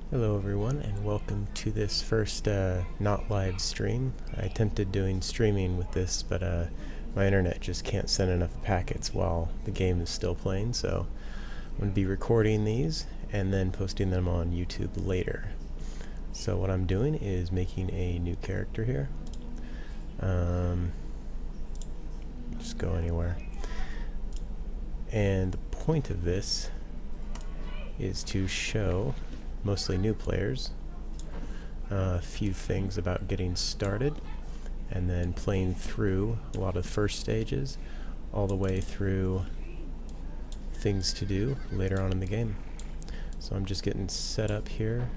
Hello everyone, and welcome to this first not live stream. I attempted doing streaming with this, but my internet just can't send enough packets while the game is still playing, so I'm going to be recording these and then posting them on YouTube later. So what I'm doing is making a new character here. Just go anywhere. And the point of this is to show mostly new players a few things about getting started, and then playing through a lot of the first stages all the way through things to do later on in the game. So I'm just getting set up here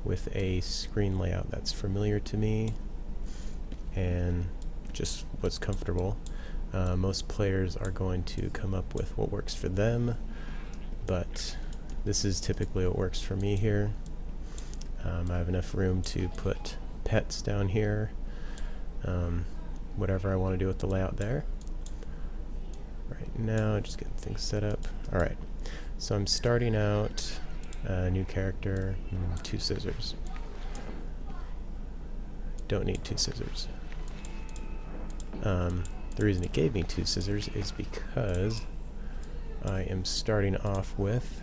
with a screen layout that's familiar to me and just what's comfortable. Most players are going to come up with what works for them, but this is typically what works for me here. I have enough room to put pets down here, whatever I want to do with the layout there. Right now, just getting things set up. Alright, so I'm starting out a new character, 2 scissors. Don't need 2 scissors. The reason it gave me 2 scissors is because I am starting off with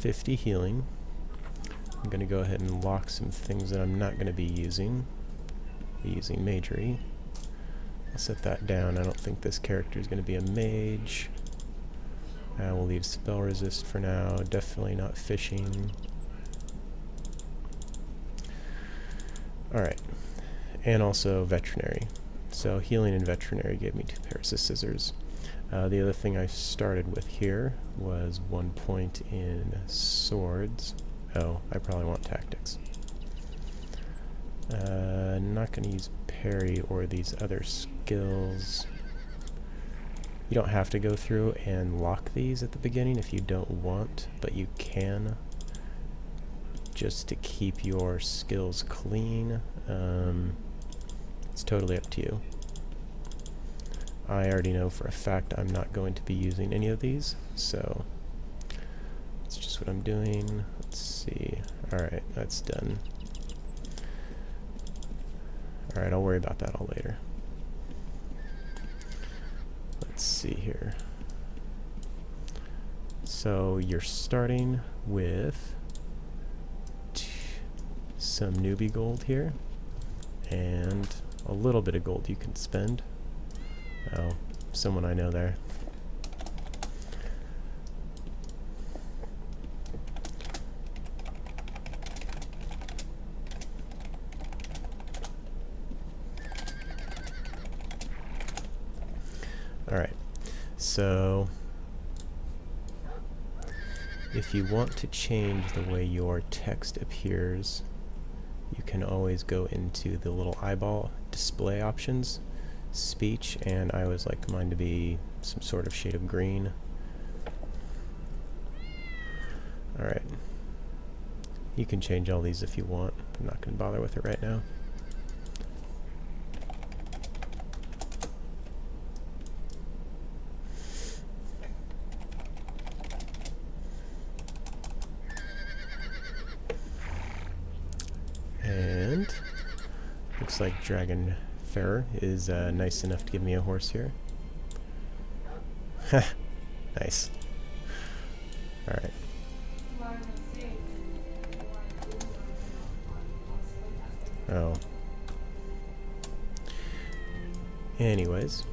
50 healing. I'm going to go ahead and lock some things that I'm not going to be using. Magery. I'll set that down. I don't think this character is going to be a mage. We'll leave spell resist for now. Definitely not fishing. Alright. And also veterinary. So healing and veterinary gave me 2 pairs of scissors. The other thing I started with here was 1 point in swords. Oh, I probably want tactics. Not going to use parry or these other skills. You don't have to go through and lock these at the beginning if you don't want, but you can, just to keep your skills clean. It's totally up to you. I already know for a fact I'm not going to be using any of these, so that's just what I'm doing. Let's see. Alright, that's done. Alright, I'll worry about that all later. Let's see here. So you're starting with some newbie gold here, and a little bit of gold you can spend. Oh, someone I know there. Alright, so if you want to change the way your text appears, you can always go into the little eyeball display options, speech, and I always like mine to be some sort of shade of green. Alright. You can change all these if you want. I'm not going to bother with it right now. And looks like Dragon Farer is nice enough to give me a horse here. Nice. Alright. Oh. Anyways.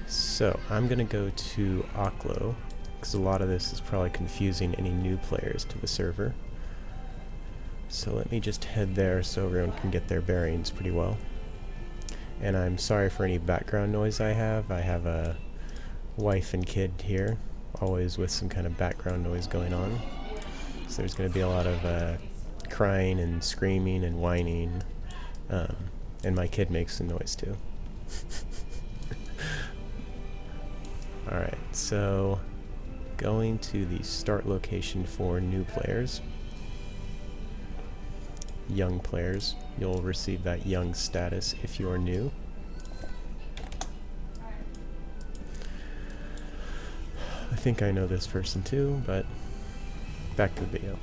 So, I'm gonna go to Oklo, because a lot of this is probably confusing any new players to the server. So let me just head there so everyone can get their bearings pretty well. And I'm sorry for any background noise I have. I have a wife and kid here, always with some kind of background noise going on. So there's going to be a lot of crying and screaming and whining. And my kid makes some noise too. Alright, so going to the start location for new players. Young players, you'll receive that young status if you are new. think I know this person too, but back to the video.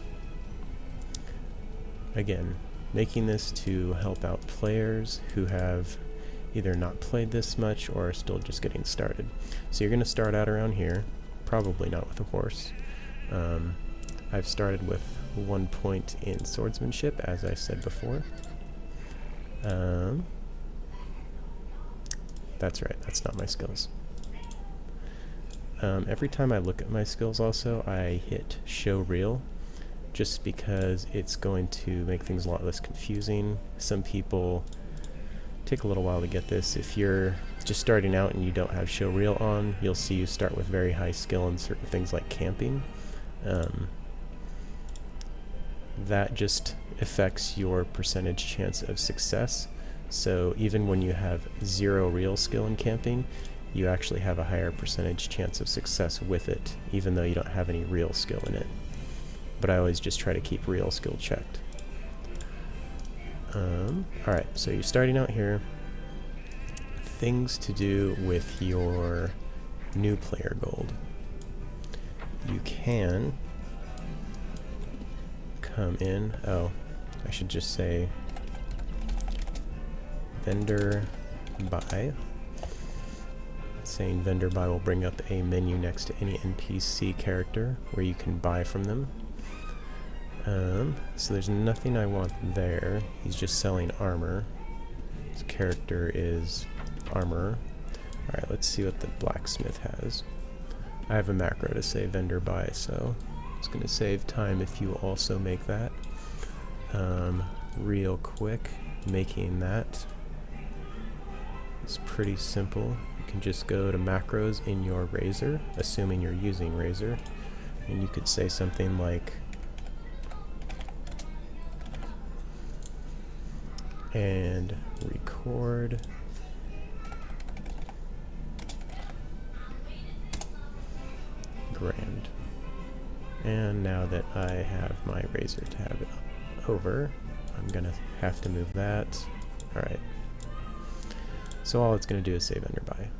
Again, making this to help out players who have either not played this much or are still just getting started. So you're going to start out around here, probably not with a horse. I've started with 1 point in swordsmanship, as I said before. That's right, that's not my skills. Every time I look at my skills also, I hit show reel, just because it's going to make things a lot less confusing. Some people take a little while to get this. If you're just starting out and you don't have show reel on, you'll see you start with very high skill in certain things like camping. That just affects your percentage chance of success. So even when you have 0 real skill in camping, you actually have a higher percentage chance of success with it, even though you don't have any real skill in it. But I always just try to keep real skill checked. Alright, so you're starting out here. Things to do with your new player gold. You can come in, I should just say vendor buy. Saying vendor buy will bring up a menu next to any NPC character where you can buy from them. So there's nothing I want there. He's just selling armor. His character is armor. Alright, let's see what the blacksmith has. I have a macro to say vendor buy, so it's going to save time if you also make that. Real quick, making that is pretty simple. You can just go to macros in your razor, assuming you're using razor, and you could say something like and record grand. And now that I have my razor tab over, I'm gonna have to move that. Alright. So all it's gonna do is say vendor buy.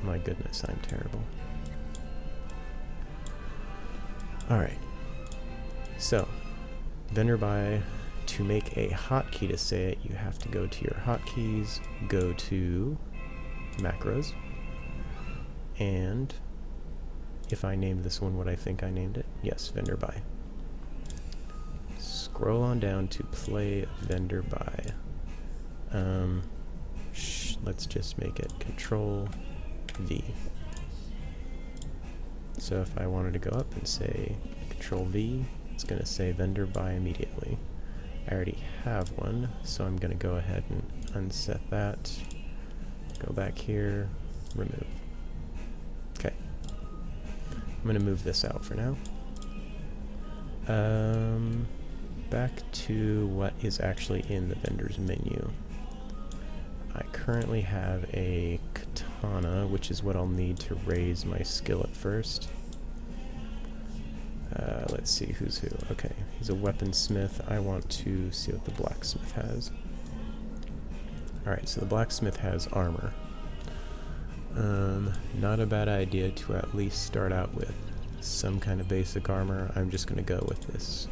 My goodness, I'm terrible. Alright. So, vendor buy, to make a hotkey to say it, you have to go to your hotkeys, go to macros, and if I named this one what I think I named it, yes, vendor buy. Scroll on down to play vendor buy. Let's just make it Control V. So if I wanted to go up and say Control V, it's going to say vendor buy immediately. I already have one, so I'm going to go ahead and unset that. Go back here, remove. Okay. I'm going to move this out for now. Back to what is actually in the vendor's menu. I currently have a katana, which is what I'll need to raise my skill at first. Let's see who's who. Okay, he's a weaponsmith. I want to see what the blacksmith has. Alright, so the blacksmith has armor. Not a bad idea to at least start out with some kind of basic armor. I'm just going to go with this.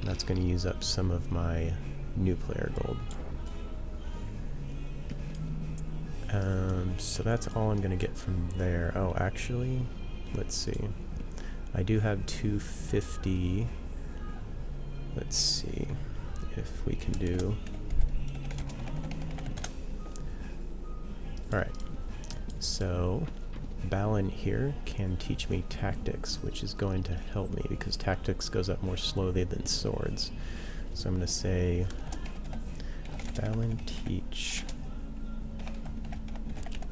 That's going to use up some of my new player gold. So that's all I'm going to get from there. Oh, actually, let's see. I do have 250. Let's see if we can do. Alright, so Balin here can teach me tactics, which is going to help me because tactics goes up more slowly than swords. So I'm going to say Balin teach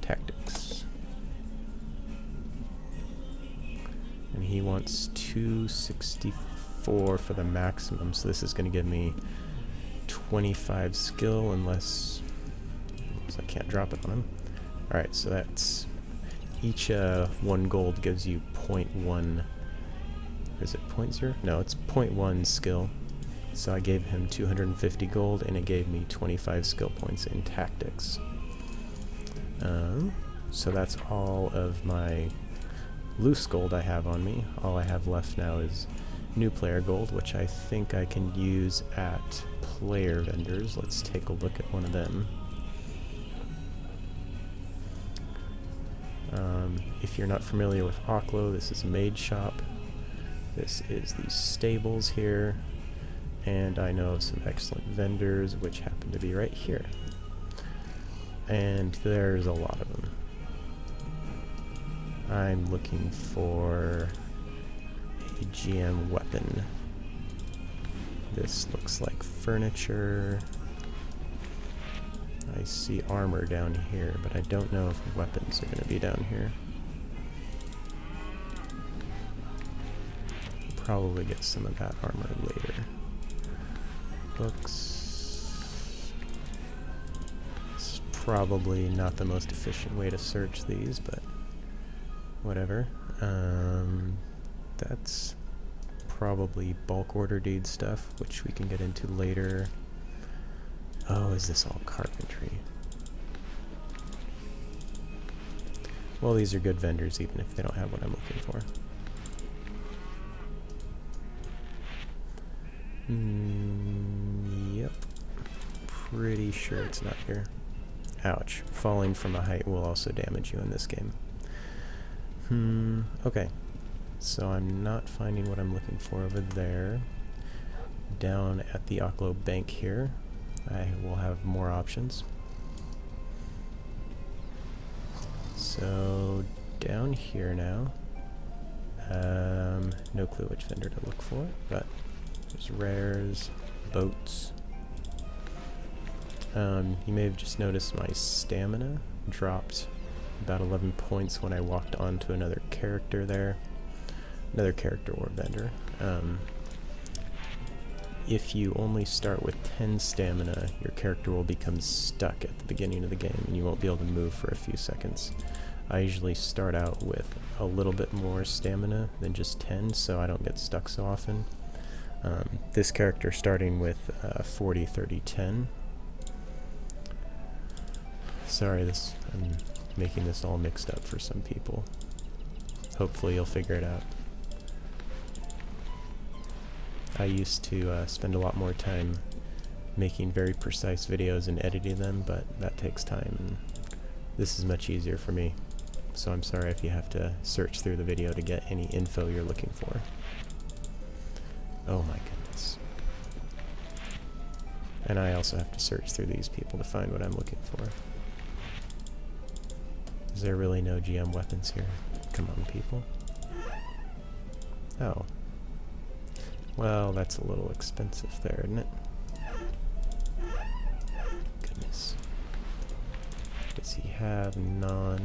tactics. And he wants 264 for the maximum, so this is going to give me 25 skill unless I can't drop it on him. Alright, so that's each 1 gold gives you 0.1. Is it 0.0? No, it's 0.1 skill. So I gave him 250 gold and it gave me 25 skill points in tactics. So that's all of my loose gold I have on me. All I have left now is new player gold, which I think I can use at player vendors. Let's take a look at one of them. If you're not familiar with Oklo, this is a maid shop. This is the stables here, and I know of some excellent vendors, which happen to be right here. And there's a lot of them. I'm looking for a GM weapon. This looks like furniture. I see armor down here, but I don't know if weapons are going to be down here. Probably get some of that armor later. Books. It's probably not the most efficient way to search these, but whatever. That's probably bulk order deed stuff, which we can get into later. Oh, is this all carpentry? Well, these are good vendors, even if they don't have what I'm looking for. Yep. Pretty sure it's not here. Ouch. Falling from a height will also damage you in this game. Okay. So I'm not finding what I'm looking for over there. Down at the Oklo Bank here, I will have more options. So down here now, no clue which vendor to look for, but there's rares, boats. You may have just noticed my stamina dropped about 11 points when I walked onto another character there. Another character or vendor. If you only start with 10 stamina, your character will become stuck at the beginning of the game and you won't be able to move for a few seconds. I usually start out with a little bit more stamina than just 10, so I don't get stuck so often. This character starting with 40, 30, 10. Sorry, I'm making this all mixed up for some people. Hopefully you'll figure it out. I used to spend a lot more time making very precise videos and editing them, but that takes time, and this is much easier for me. So I'm sorry if you have to search through the video to get any info you're looking for. Oh my goodness. And I also have to search through these people to find what I'm looking for. Is there really no GM weapons here? Come on, people. Oh. Well, that's a little expensive there, isn't it? Goodness. Does he have non...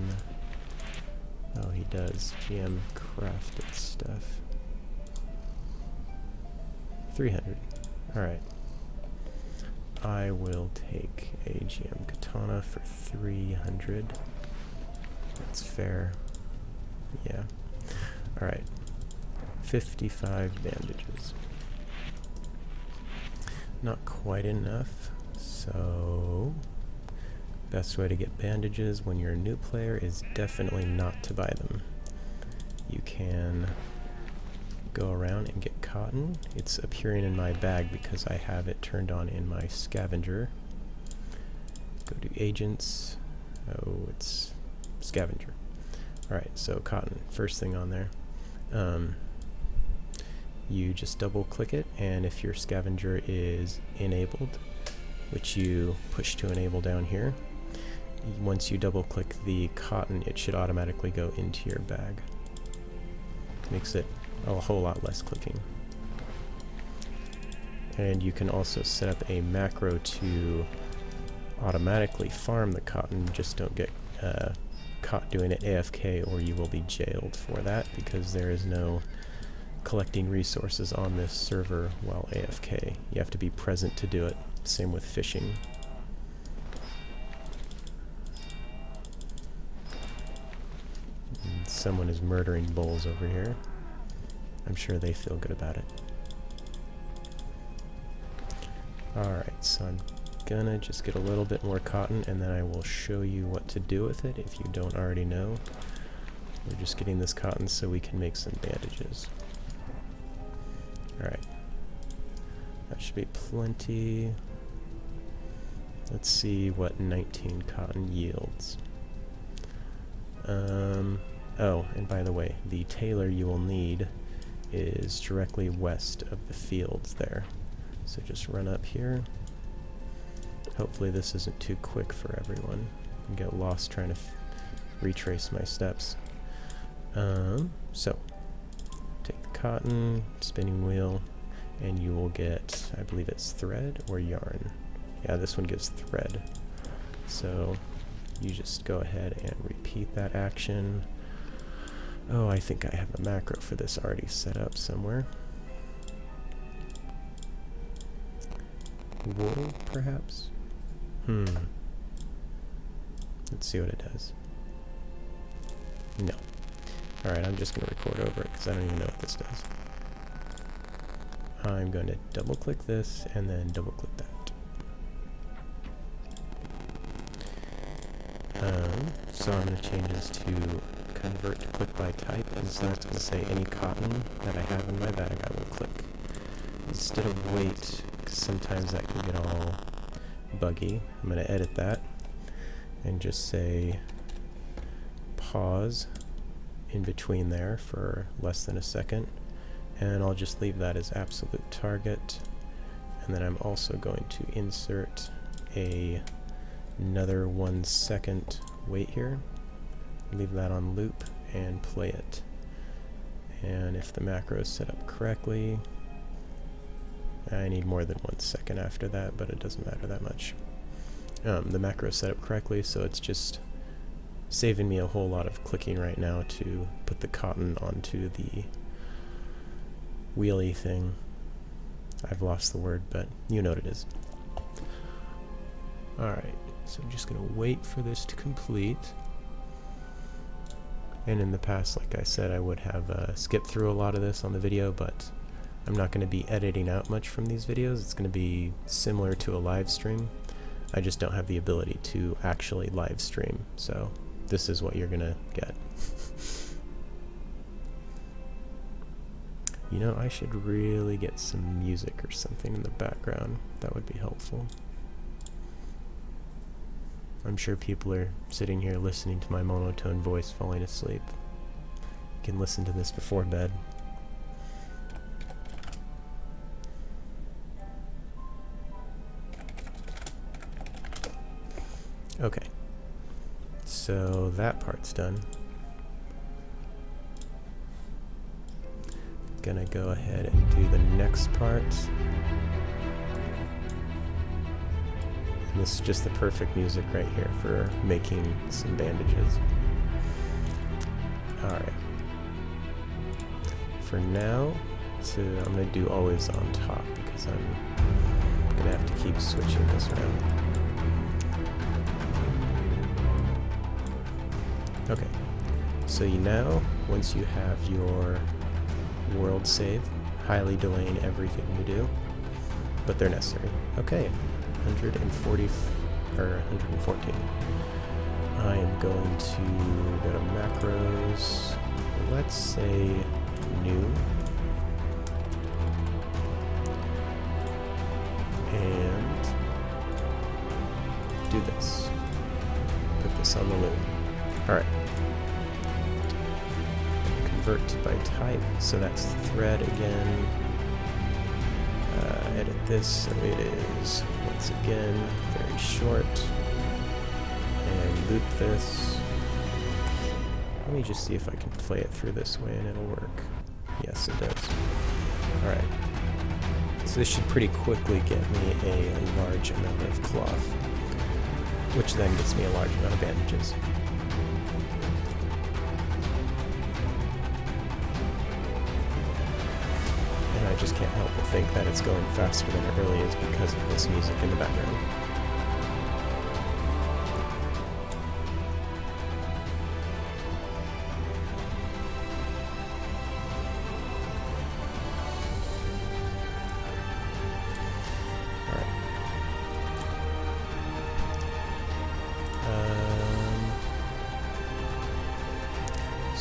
Oh, he does. GM crafted stuff. 300. Alright. I will take a GM katana for 300. That's fair. Yeah. Alright. 55 bandages. Not quite enough, so best way to get bandages when you're a new player is definitely not to buy them. You can go around and get cotton. It's appearing in my bag because I have it turned on in my scavenger. Go to agents. Oh, it's scavenger. Alright, so cotton, first thing on there. You just double click it, and if your scavenger is enabled, which you push to enable down here, once you double click the cotton, it should automatically go into your bag. Makes it a whole lot less clicking. And you can also set up a macro to automatically farm the cotton. Just don't get caught doing it AFK, or you will be jailed for that, because there is no collecting resources on this server while AFK. You have to be present to do it. Same with fishing. And someone is murdering bulls over here. I'm sure they feel good about it. Alright, so I'm gonna just get a little bit more cotton, and then I will show you what to do with it if you don't already know. We're just getting this cotton so we can make some bandages. Alright. That should be plenty. Let's see what 19 cotton yields. Oh, and by the way, the tailor you will need is directly west of the fields there. So just run up here. Hopefully this isn't too quick for everyone. I get lost trying to retrace my steps. So, take the cotton, spinning wheel, and you will get, I believe it's thread or yarn. Yeah, this one gives thread. So, you just go ahead and repeat that action. Oh, I think I have a macro for this already set up somewhere. Wool, perhaps? Let's see what it does. No. Alright, I'm just going to record over it because I don't even know what this does. I'm going to double click this and then double click that. So I'm going to change this to convert to click by type, and so that's going to say any cotton that I have in my bag I will click. Instead of wait, because sometimes that can get all buggy, I'm going to edit that and just say pause in between there for less than a second, and I'll just leave that as absolute target. And then I'm also going to insert another 1 second wait here, leave that on loop and play it. And if the macro is set up correctly, I need more than 1 second after that, but it doesn't matter that much. The macro is set up correctly, so it's just saving me a whole lot of clicking right now to put the cotton onto the wheelie thing. I've lost the word, but you know what it is. Alright, so I'm just going to wait for this to complete. And in the past, like I said, I would have skipped through a lot of this on the video, but I'm not going to be editing out much from these videos. It's going to be similar to a live stream. I just don't have the ability to actually live stream, so this is what you're going to get. You know, I should really get some music or something in the background. That would be helpful. I'm sure people are sitting here listening to my monotone voice falling asleep. You can listen to this before bed. Okay, so that part's done. Gonna go ahead and do the next part. And this is just the perfect music right here for making some bandages. Alright. For now, I'm gonna do always on top because I'm gonna have to keep switching this around. Okay, so once you have your world save, highly delaying everything you do, but they're necessary. Okay, 140 or 114. I am going to go to macros. Let's say new, and do this. Put this on the loop. Alright. Convert by type, so that's thread again. Edit this so it is, once again, very short. And loop this. Let me just see if I can play it through this way and it'll work. Yes, it does. Alright. So this should pretty quickly get me a large amount of cloth, which then gets me a large amount of bandages. And I just can't help but think that it's going faster than it really is because of this music in the background.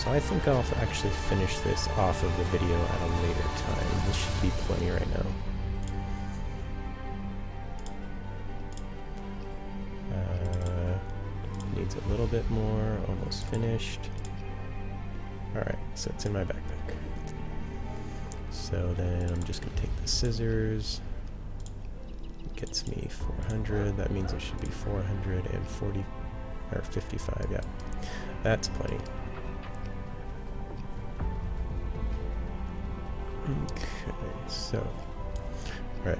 So I think I'll actually finish this off of the video at a later time. This should be plenty right now. Needs a little bit more, almost finished. Alright, so it's in my backpack. So then I'm just going to take the scissors. Gets me 400, that means it should be 440, or 55, yeah. That's plenty. Okay, so, alright.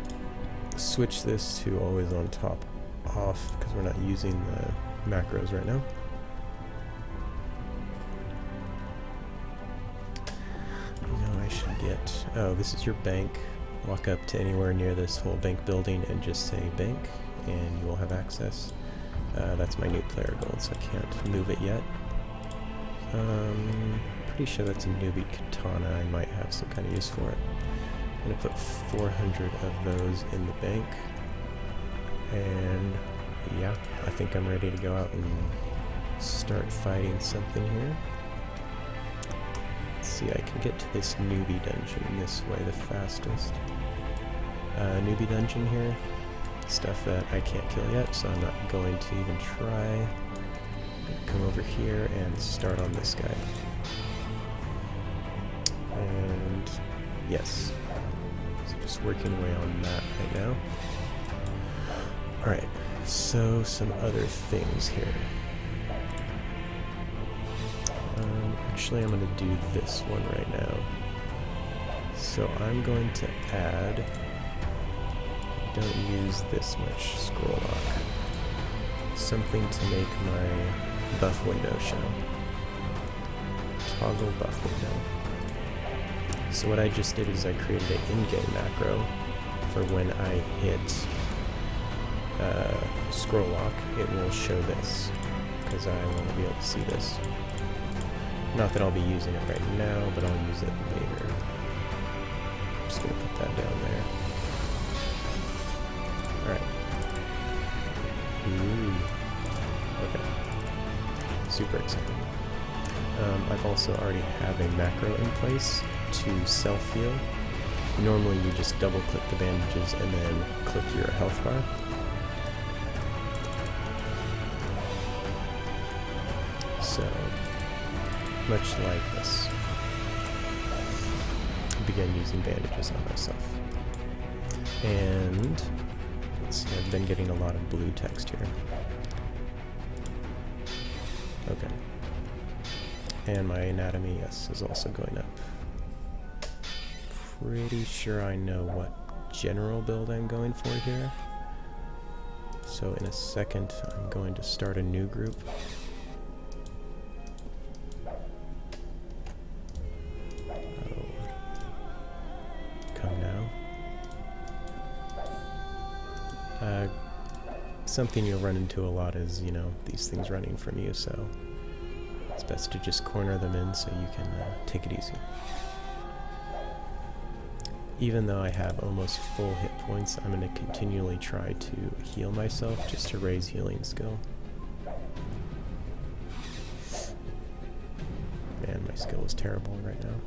Switch this to always on top off, because we're not using the macros right now. I should get, oh, this is your bank. Walk up to anywhere near this whole bank building and just say bank, and you will have access. That's my new player gold, so I can't move it yet. Pretty sure that's a newbie katana. I might have some kind of use for it. I'm gonna put 400 of those in the bank, and yeah, I think I'm ready to go out and start fighting something here. Let's see, I can get to this newbie dungeon this way the fastest. Newbie dungeon here, stuff that I can't kill yet, so I'm not going to even try. I'm gonna come over here and start on this guy. And yes, so just working away on that right now. Alright, so some other things here. Actually, I'm going to do this one right now. So I'm going to add, don't use this much scroll lock, something to make my buff window show. Toggle buff window. So what I just did is I created an in-game macro for when I hit scroll lock, it will show this, because I want to be able to see this. Not that I'll be using it right now, but I'll use it later. I'm just going to put that down there. Alright. Ooh. Okay. Super exciting. I've also already have a macro in place to self-heal. Normally you just double-click the bandages and then click your health bar. So, much like this. Begin using bandages on myself. And let's see, I've been getting a lot of blue text here. Okay. And my anatomy, yes, is also going up. Pretty sure I know what general build I'm going for here. So in a second, I'm going to start a new group. Something you'll run into a lot is, you know, these things running from you, so it's best to just corner them in so you can take it easy. Even though I have almost full hit points, I'm going to continually try to heal myself just to raise healing skill. Man, my skill is terrible right now.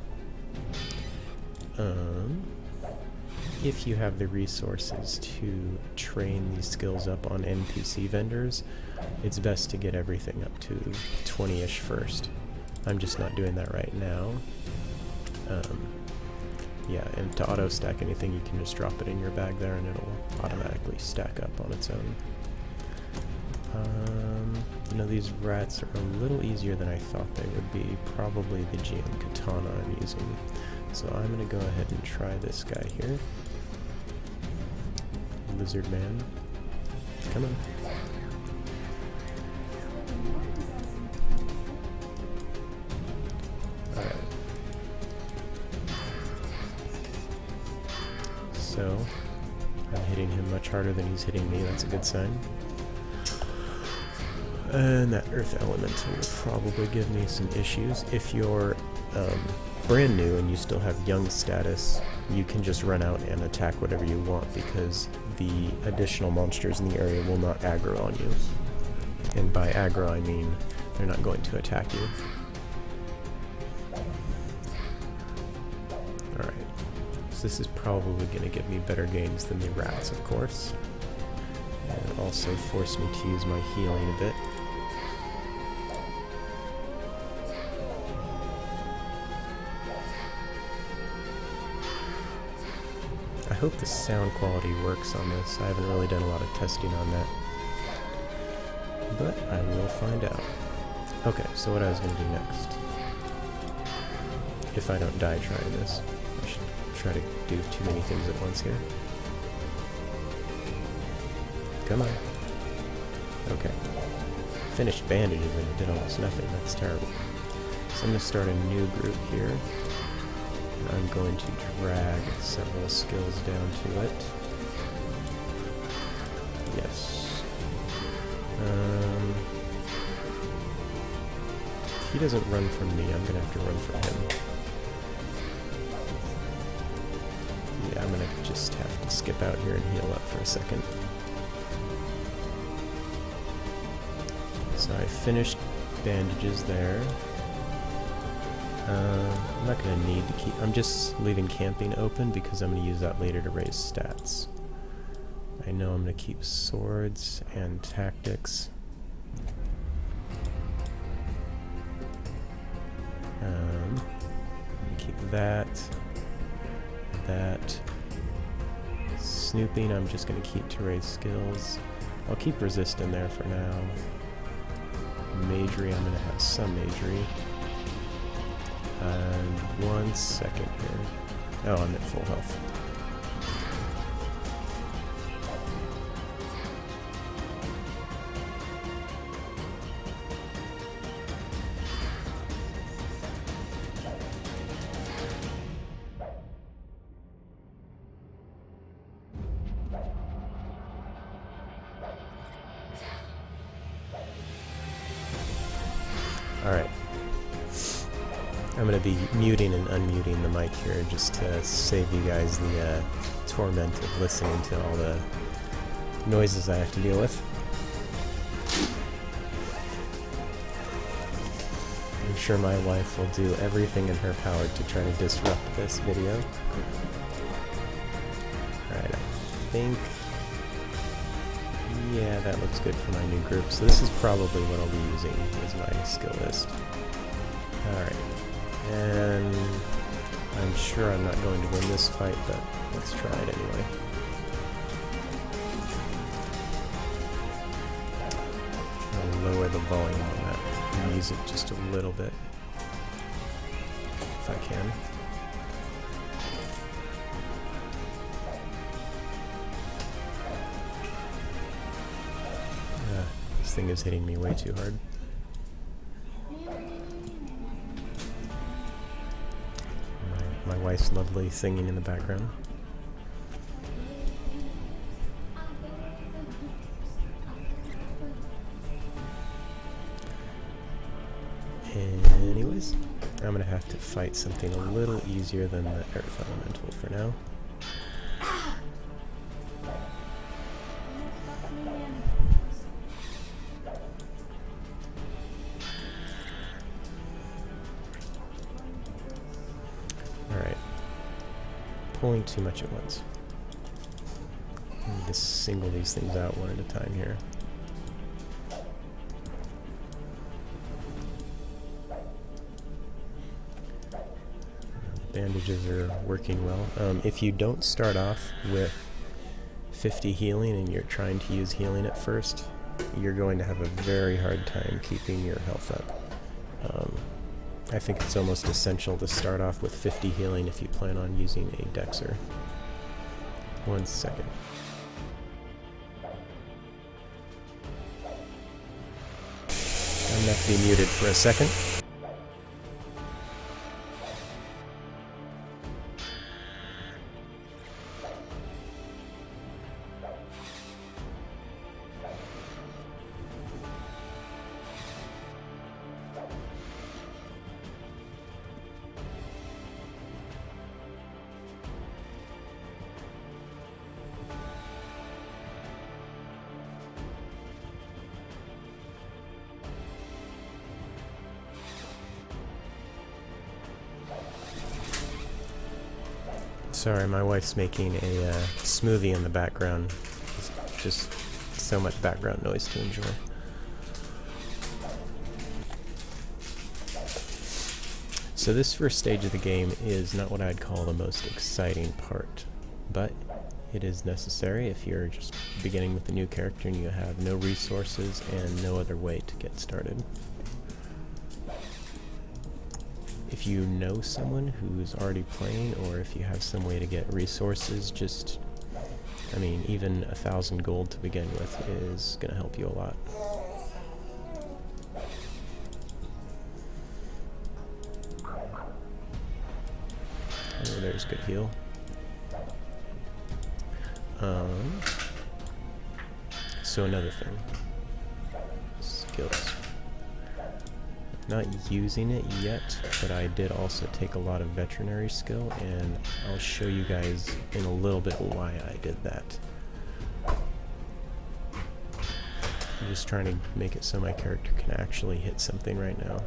If you have the resources to train these skills up on NPC vendors, it's best to get everything up to 20-ish first. I'm just not doing that right now. Yeah, and to auto-stack anything, you can just drop it in your bag there and it'll automatically stack up on its own. You know, these rats are a little easier than I thought they would be. Probably the GM katana I'm using. So I'm going to go ahead and try this guy here. Lizard man. Come on. Alright. So, I'm hitting him much harder than he's hitting me. That's a good sign. And that earth elemental will probably give me some issues. If you're brand new and you still have young status, you can just run out and attack whatever you want because the additional monsters in the area will not aggro on you. And by aggro I mean they're not going to attack you. because this is probably going to give me better gains than the rats, of course. And also force me to use my healing a bit. I hope the sound quality works on this. I haven't really done a lot of testing on that. But I will find out. Okay, so what I was going to do next. If I don't die trying this. I should try to do too many things at once here. Come on. Okay. Finished bandages and it did almost nothing. That's terrible. So I'm going to start a new group here. I'm going to drag several skills down to it. Yes. If he doesn't run from me, I'm going to have to run from him. Yeah, I'm going to just have to skip out here and heal up for a second. So I finished bandages there. I'm not going to need to keep... I'm just leaving camping open because I'm going to use that later to raise stats. I know I'm going to keep swords and tactics. Keep that. That. Snooping I'm just going to keep to raise skills. I'll keep resist in there for now. Magery, I'm going to have some magery. And 1 second here. Oh, I'm at full health. Alright. I'm going to be muting and unmuting the mic here just to save you guys the torment of listening to all the noises I have to deal with. I'm sure my wife will do everything in her power to try to disrupt this video. Alright, I think... yeah, that looks good for my new group. So this is probably what I'll be using as my skill list. Alright. And I'm sure I'm not going to win this fight, but let's try it anyway. I'll lower the volume on that and use it just a little bit, if I can. This thing is hitting me way too hard. My wife's lovely singing in the background. Anyways, I'm gonna have to fight something a little easier than the Earth Elemental for now. Pulling too much at once. I need to single these things out one at a time here. Bandages are working well. If you don't start off with 50 healing and you're trying to use healing at first, you're going to have a very hard time keeping your health up. I think it's almost essential to start off with 50 healing if you plan on using a Dexer. 1 second. I'm going to have to be muted for a second. Sorry, my wife's making a smoothie in the background. It's just so much background noise to enjoy. So this first stage of the game is not what I'd call the most exciting part, but it is necessary if you're just beginning with a new character and you have no resources and no other way to get started. If you know someone who's already playing, or if you have some way to get resources, just, I mean, even 1,000 gold to begin with is going to help you a lot. Oh, there's good heal. So another thing. Skills. Not using it yet, but I did also take a lot of veterinary skill, and I'll show you guys in a little bit why I did that. I'm just trying to make it so my character can actually hit something right now.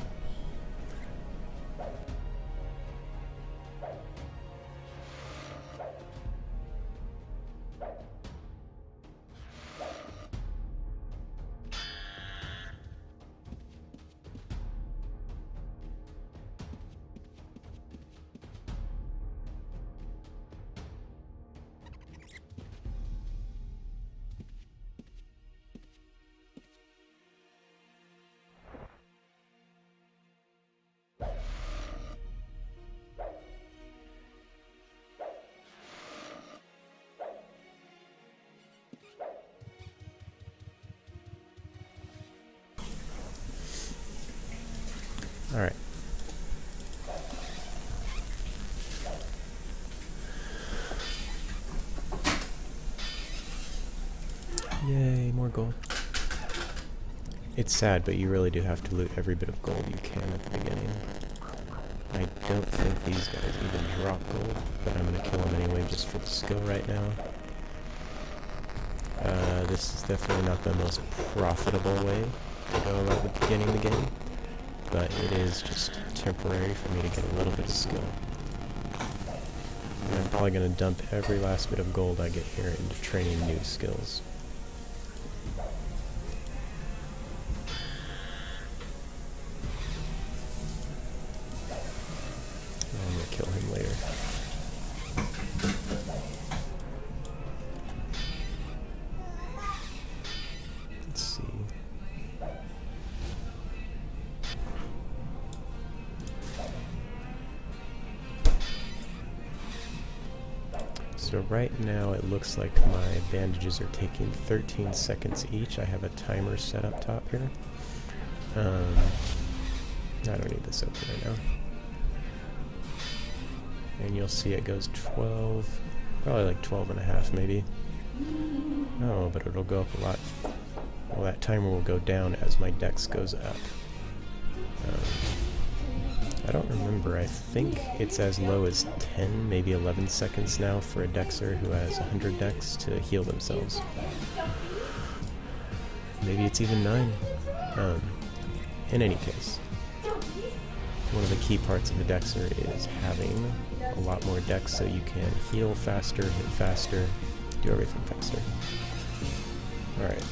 Alright. Yay, more gold. It's sad, but you really do have to loot every bit of gold you can at the beginning. I don't think these guys even drop gold, but I'm gonna kill them anyway just for the skill right now. This is definitely not the most profitable way to go about the beginning of the game, but it is just temporary for me to get a little bit of skill. And I'm probably going to dump every last bit of gold I get here into training new skills. I'm going to kill him later. Let's see. So right now it looks like my bandages are taking 13 seconds each. I have a timer set up top here. I don't need this open right now. And you'll see it goes 12, probably like 12 and a half maybe. Oh, but it'll go up a lot. Well, that timer will go down as my dex goes up. I don't remember. I think it's as low as 10, maybe 11 seconds now for a dexer who has 100 dex to heal themselves. Maybe it's even 9. In any case, one of the key parts of a dexer is having a lot more dex so you can heal faster, hit faster, do everything faster. Alright.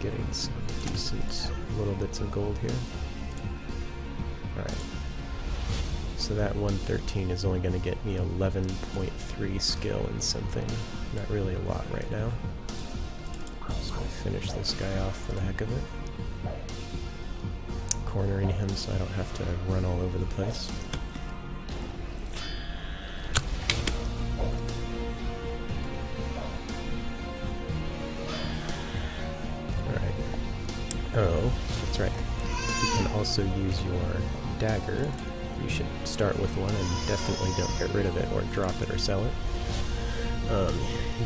Getting some decent little bits of gold here. Alright. So that 113 is only going to get me 11.3 skill in something. Not really a lot right now. So I finish this guy off for the heck of it. Cornering him so I don't have to run all over the place. Alright. Oh, that's right. You can also use your dagger. You should start with one and definitely don't get rid of it or drop it or sell it.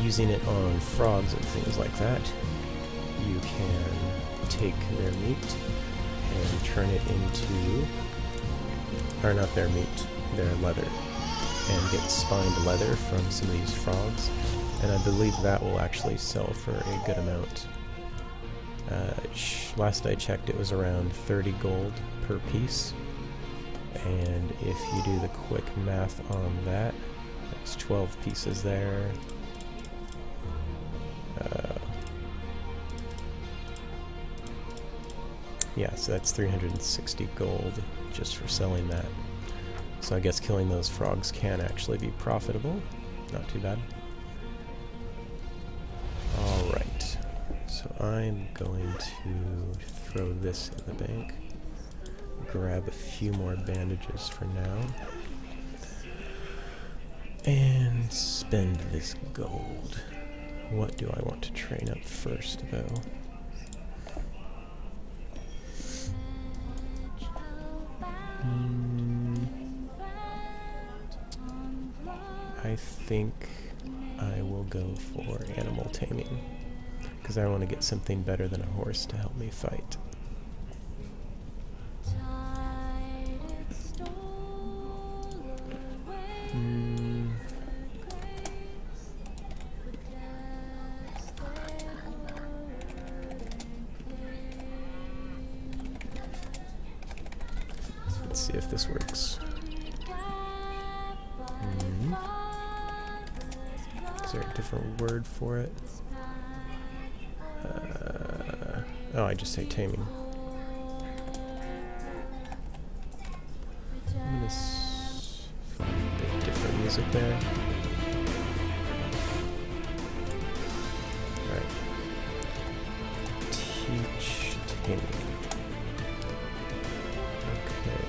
Using it on frogs and things like that, you can take their meat and turn it into, or not their meat, their leather, and get spined leather from some of these frogs, and I believe that will actually sell for a good amount. Last I checked it was around 30 gold per piece, and if you do the quick math on that, There's 12 pieces there. Yeah, so that's 360 gold just for selling that. So I guess killing those frogs can actually be profitable. Not too bad. Alright, so I'm going to throw this in the bank. Grab a few more bandages for now. And spend this gold. What do I want to train up first, though? I think I will go for animal taming, because I want to get something better than a horse to help me fight. Let's see if this works. Is there a different word for it? Oh, I just say taming. I'm gonna find a bit different music there. Alright. Teach taming. Okay.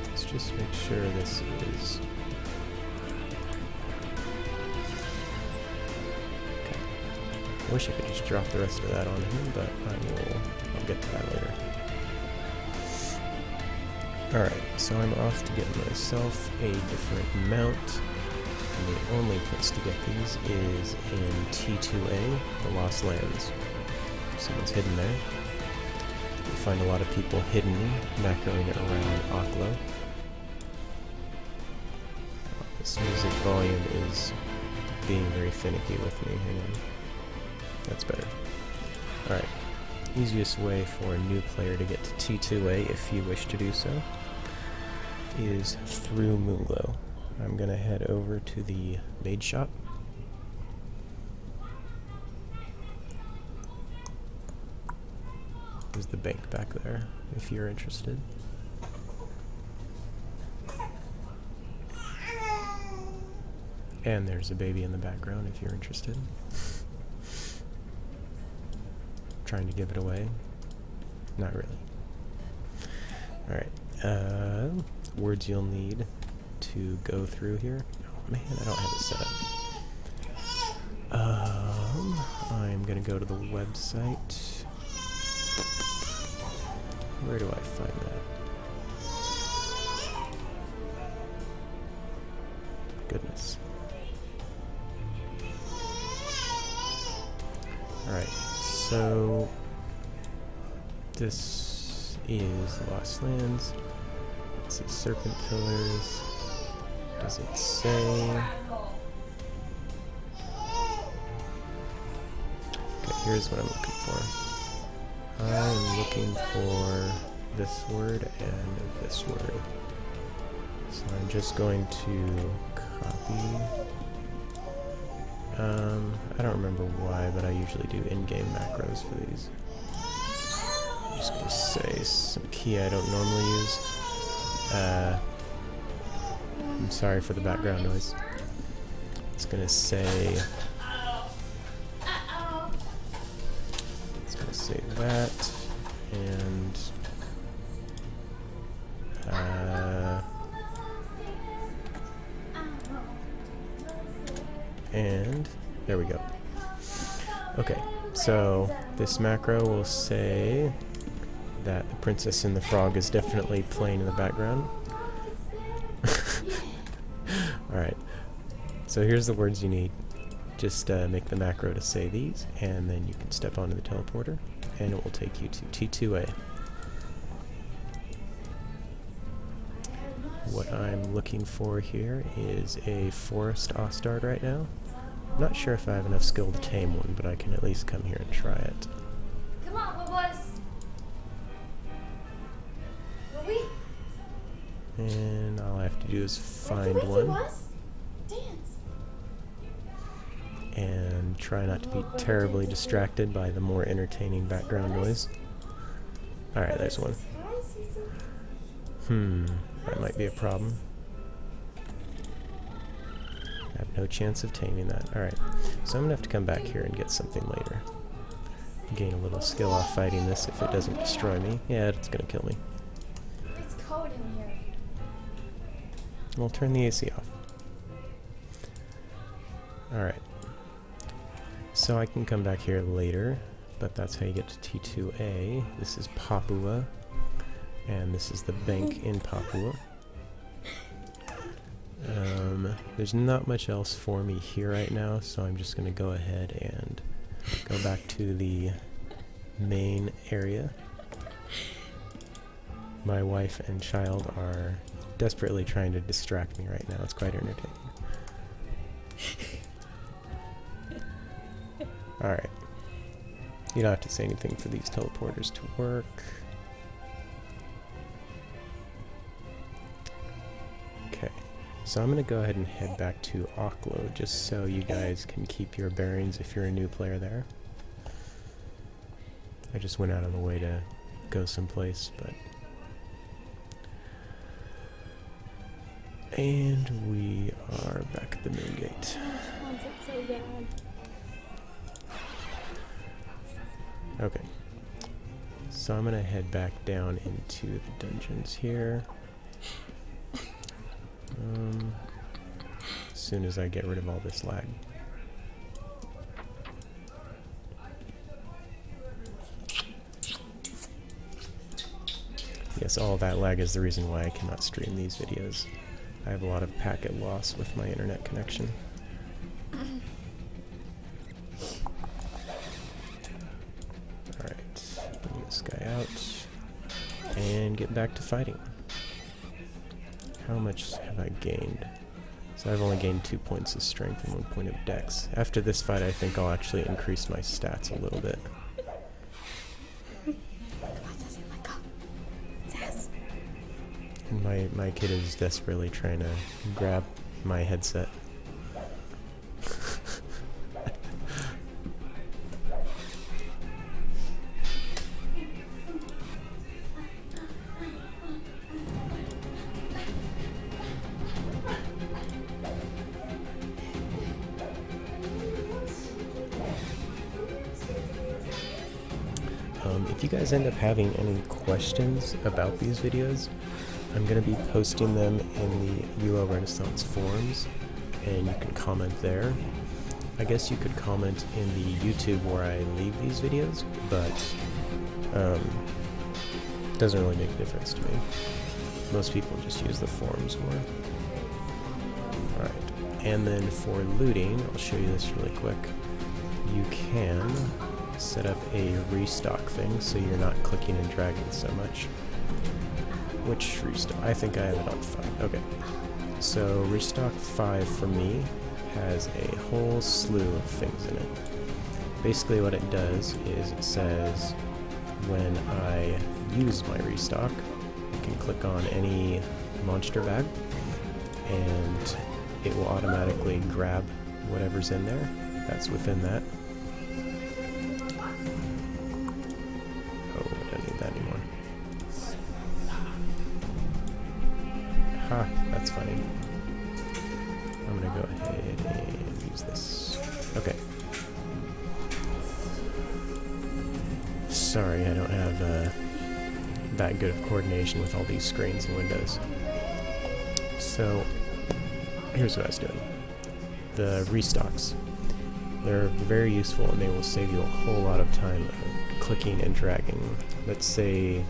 Let's just make sure this is... I wish I could just drop the rest of that on him, but I'll get to that later. Alright, so I'm off to get myself a different mount. And the only place to get these is in T2A, the Lost Lands. Someone's hidden there. You find a lot of people hidden, macroing around Aklo. This music volume is being very finicky with me. Hang on. That's better. Alright. Easiest way for a new player to get to T2A, if you wish to do so, is through Moonglow. I'm gonna head over to the maid shop. There's the bank back there, if you're interested. And there's a baby in the background, if you're interested. Trying to give it away. Not really. Alright. Words you'll need to go through here. Oh man, I don't have it set up. I'm gonna go to the website. Where do I find that? Goodness. Alright. So, this is Lost Lands. It says Serpent Pillars. Does it say? Okay, here's what I'm looking for. I'm looking for this word and this word. So I'm just going to copy. I don't remember why, but I usually do in-game macros for these. I'm just gonna say some key I don't normally use. I'm sorry for the background noise. It's gonna say... It's gonna say that, and... and there we go. Okay, so this macro will say that the princess and the frog is definitely playing in the background. Alright, so here's the words you need. Just make the macro to say these, and then you can step onto the teleporter, and it will take you to T2A. What I'm looking for here is a forest ostard right now. I'm not sure if I have enough skill to tame one, but I can at least come here and try it. Come on, what was? And all I have to do is find one. and try not to be terribly distracted by the more entertaining background noise. Alright, there's one. That might be a problem. I have no chance of taming that. Alright, so I'm gonna have to come back here and get something later. Gain a little skill off fighting this if it doesn't destroy me. Yeah, it's gonna kill me. It's cold in here. We'll turn the AC off. Alright. So I can come back here later, but that's how you get to T2A. This is Papua, and this is the bank in Papua. There's not much else for me here right now, so I'm just going to go ahead and go back to the main area. My wife and child are desperately trying to distract me right now. It's quite entertaining. Alright. You don't have to say anything for these teleporters to work. Okay. So I'm going to go ahead and head back to Oklo just so you guys can keep your bearings if you're a new player there. I just went out of the way to go someplace, but... And we are back at the main gate. I want it so bad. Okay. So I'm gonna head back down into the dungeons here. As soon as I get rid of all this lag. Yes, all that lag is the reason why I cannot stream these videos. I have a lot of packet loss with my internet connection. Alright, bring this guy out and get back to fighting. How much have I gained? So I've only gained 2 points of strength and 1 point of dex. After this fight, I think I'll actually increase my stats a little bit. And my kid is desperately trying to grab my headset. If you guys end up having any questions about these videos, I'm going to be posting them in the UO Renaissance forums, and you can comment there. I guess you could comment in the YouTube where I leave these videos, but it doesn't really make a difference to me. Most people just use the forums more. Alright, and then for looting, I'll show you this really quick. You can set up a restock thing so you're not clicking and dragging so much. Which restock? I think I have it on 5. Okay. So restock 5 for me has a whole slew of things in it. Basically what it does is it says when I use my restock, I can click on any monster bag and it will automatically grab whatever's in there that's within that. Oh, I don't need that anymore. Ha, that's funny. I'm gonna go ahead and use this. Okay. Sorry, I don't have that good of coordination with all these screens and windows. So, here's what I was doing. The restocks. They're very useful and they will save you a whole lot of time clicking and dragging. Let's say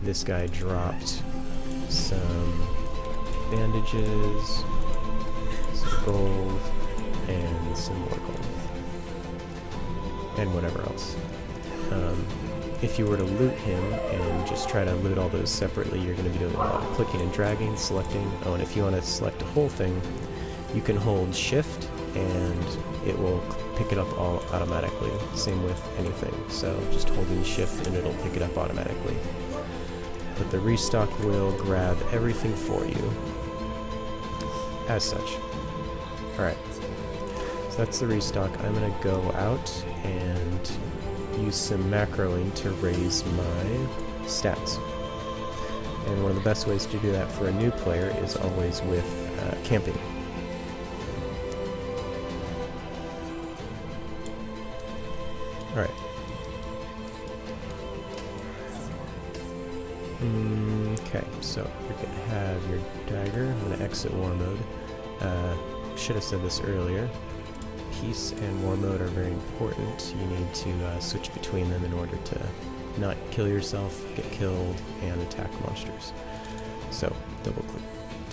this guy dropped some bandages, some gold, and some more gold. And whatever else. If you were to loot him and just try to loot all those separately, you're going to be doing a lot of clicking and dragging, selecting. Oh, and if you want to select a whole thing, you can hold shift and it will pick it up all automatically. Same with anything. So just holding shift and it'll pick it up automatically. But the restock will grab everything for you as such. Alright. So that's the restock. I'm going to go out and use some macroing to raise my stats. And one of the best ways to do that for a new player is always with camping. Alright. Okay, so you're going to have your dagger. I'm going to exit war mode. Should have said this earlier. Peace and war mode are very important. You need to switch between them in order to not kill yourself, get killed, and attack monsters. So, double click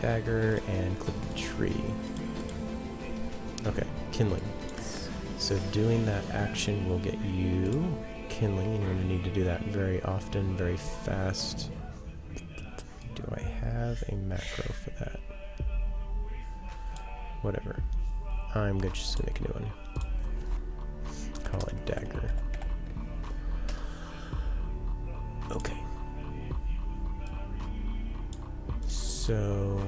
dagger and click the tree. Okay, kindling. So doing that action will get you kindling, and you're going to need to do that very often, very fast. Do I have a macro for that? Whatever. I'm just going to make a new one. Call it dagger. Okay. So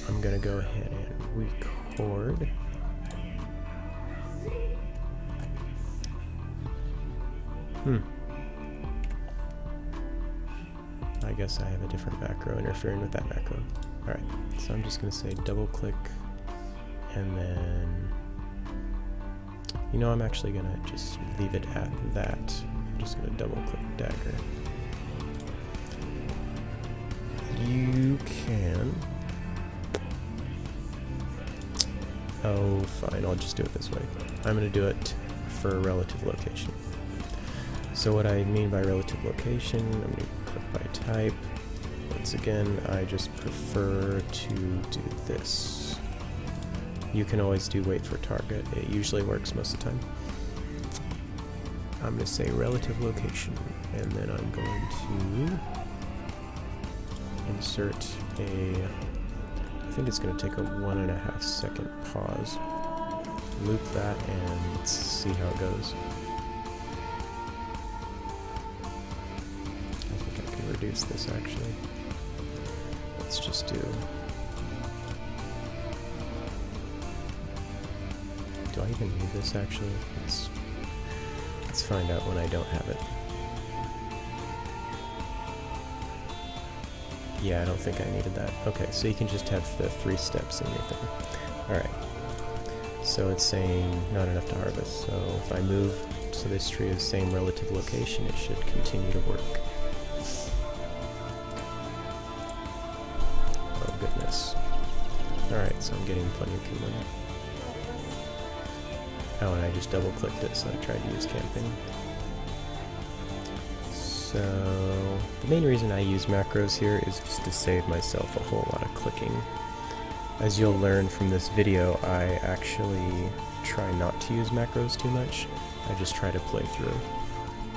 I'm going to go ahead and record. I guess I have a different macro interfering with that macro. Alright, so I'm just going to say double click, and then, you know, I'm actually going to just leave it at that. I'm just going to double click dagger. You can... Oh, fine, I'll just do it this way. I'm going to do it for relative location. So what I mean by relative location, I'm going to click by type. Once again, I just prefer to do this. You can always do wait for target. It usually works most of the time. I'm going to say relative location, and then I'm going to insert a, I think it's going to take a 1.5 second pause. Loop that and see how it goes. Reduce this actually. Let's just do... Do I even need this actually? Let's find out when I don't have it. Yeah, I don't think I needed that. Okay, so you can just have the 3 steps in your thing. Alright. So it's saying not enough to harvest. So if I move so this tree is the same relative location, it should continue to work. Goodness. Alright, so I'm getting plenty of kindling. Oh, and I just double clicked it, so I tried to use camping. So, the main reason I use macros here is just to save myself a whole lot of clicking. As you'll learn from this video, I actually try not to use macros too much. I just try to play through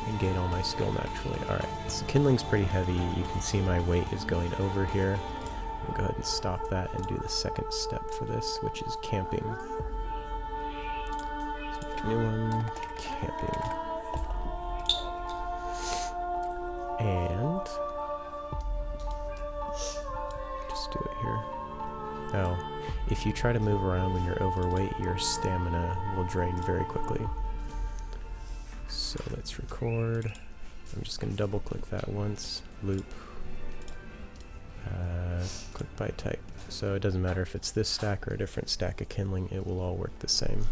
and gain all my skill naturally. Alright, so kindling's pretty heavy. You can see my weight is going over here. I'll go ahead and stop that and do the second step for this, which is camping. So make a new one, camping. And just do it here. Oh, if you try to move around when you're overweight, your stamina will drain very quickly. So let's record. I'm just going to double click that once, loop. Click by type. So it doesn't matter if it's this stack or a different stack of kindling, it will all work the same.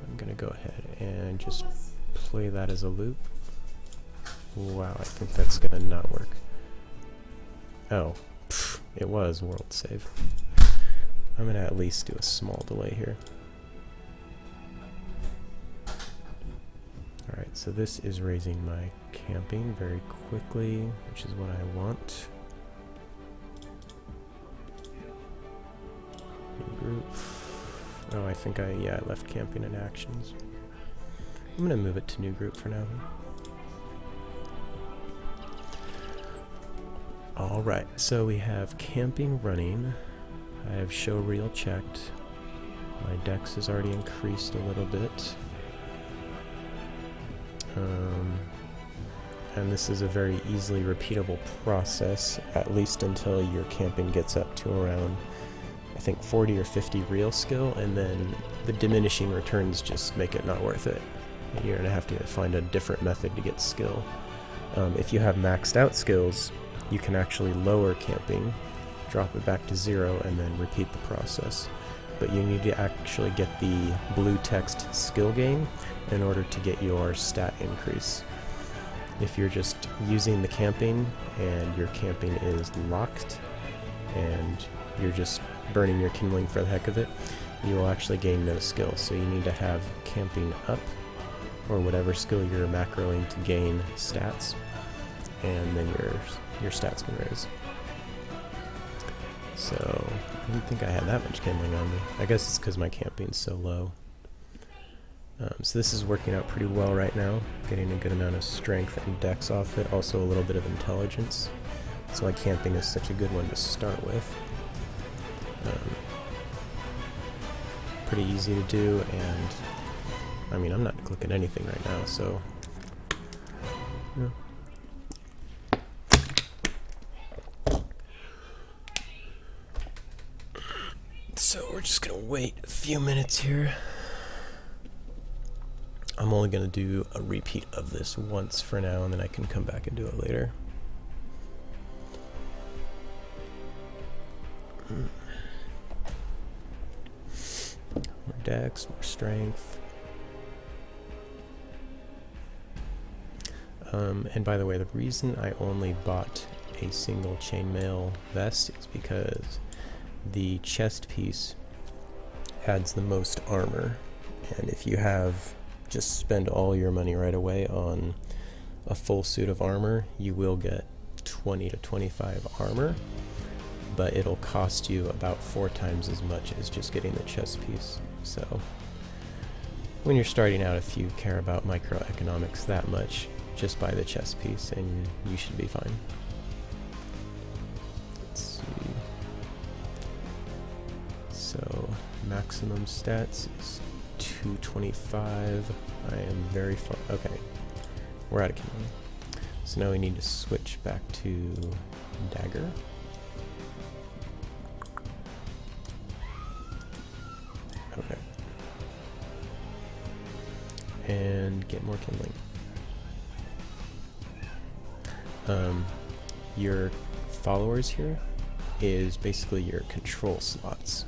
I'm going to go ahead and just play that as a loop. Wow, I think that's going to not work. Oh, it was world save. I'm going to at least do a small delay here. Alright, so this is raising my camping very quickly, which is what I want. Group. Oh, I think I left camping in actions. I'm gonna move it to new group for now. Alright, so we have camping running. I have show reel checked. My dex has already increased a little bit. And this is a very easily repeatable process, at least until your camping gets up to around, I think 40 or 50 real skill, and then the diminishing returns just make it not worth it. You're going to have to find a different method to get skill. If you have maxed out skills, you can actually lower camping, drop it back to 0, and then repeat the process. But you need to actually get the blue text skill gain in order to get your stat increase. If you're just using the camping and your camping is locked and you're just burning your kindling for the heck of it, you will actually gain no skill. So you need to have camping up, or whatever skill you're macroing to gain stats, and then your stats can raise. So I didn't think I had that much kindling on me. I guess it's because my camping's so low. So this is working out pretty well right now, getting a good amount of strength and dex off it, also a little bit of intelligence. That's why camping is such a good one to start with. Pretty easy to do, and I mean, I'm not clicking anything right now, so yeah. So we're just gonna wait a few minutes here. I'm only gonna do a repeat of this once for now, and then I can come back and do it later. More dex, more strength. And by the way, the reason I only bought a single chainmail vest is because the chest piece adds the most armor, and if you have just spend all your money right away on a full suit of armor, you will get 20 to 25 armor, but it'll cost you about 4 times as much as just getting the chest piece. So when you're starting out, if you care about microeconomics that much, just buy the chest piece and you should be fine. Let's see. So maximum stats is 225. I am very far. Okay, we're out of kindling. So now we need to switch back to dagger. Okay. And get more kindling. Your followers here is basically your control slots.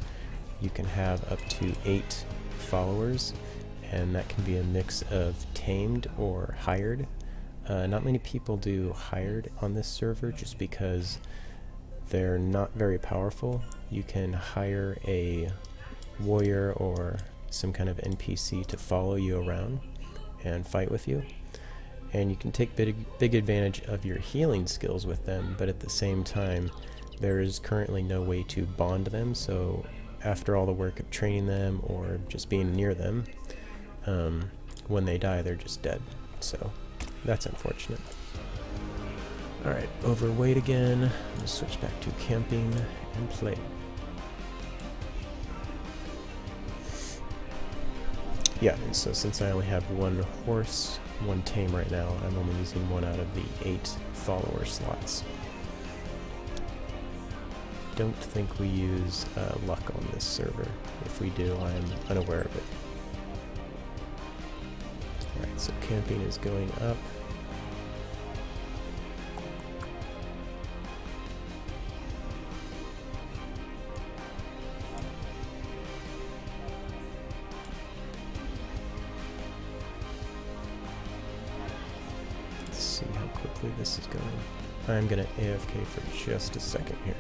You can have up to 8 followers, and that can be a mix of tamed or hired. Not many people do hired on this server just because they're not very powerful. You can hire a warrior or some kind of NPC to follow you around and fight with you, and you can take big advantage of your healing skills with them, but at the same time there is currently no way to bond them, so after all the work of training them or just being near them, when they die they're just dead, so that's unfortunate. Alright, overweight again. We'll switch back to camping and play. Yeah, and so since I only have 1 horse, 1 tame right now, I'm only using 1 out of the 8 follower slots. Don't think we use luck on this server. If we do, I'm unaware of it. Alright, so camping is going up. See how quickly this is going. I'm gonna AFK for just a second here.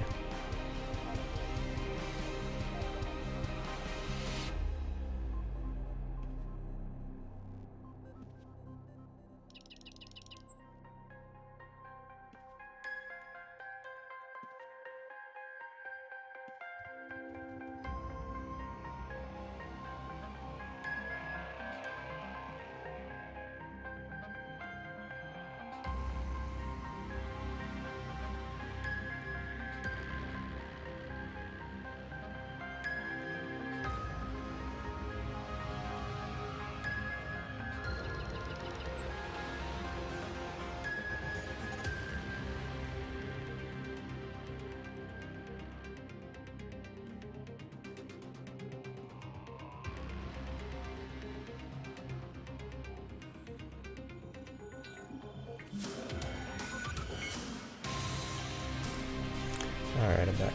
Alright, I'm back.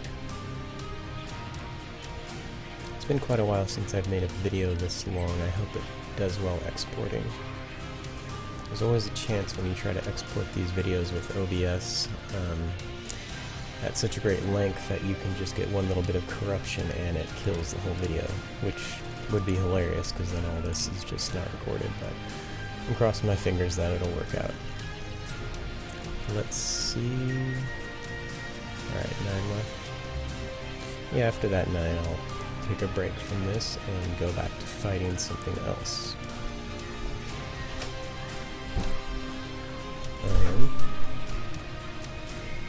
It's been quite a while since I've made a video this long. I hope it does well exporting. There's always a chance when you try to export these videos with OBS at such a great length that you can just get one little bit of corruption and it kills the whole video, which would be hilarious because then all this is just not recorded, but I'm crossing my fingers that it'll work out. Let's see... Alright, 9 left. Yeah, after that 9 I'll take a break from this and go back to fighting something else.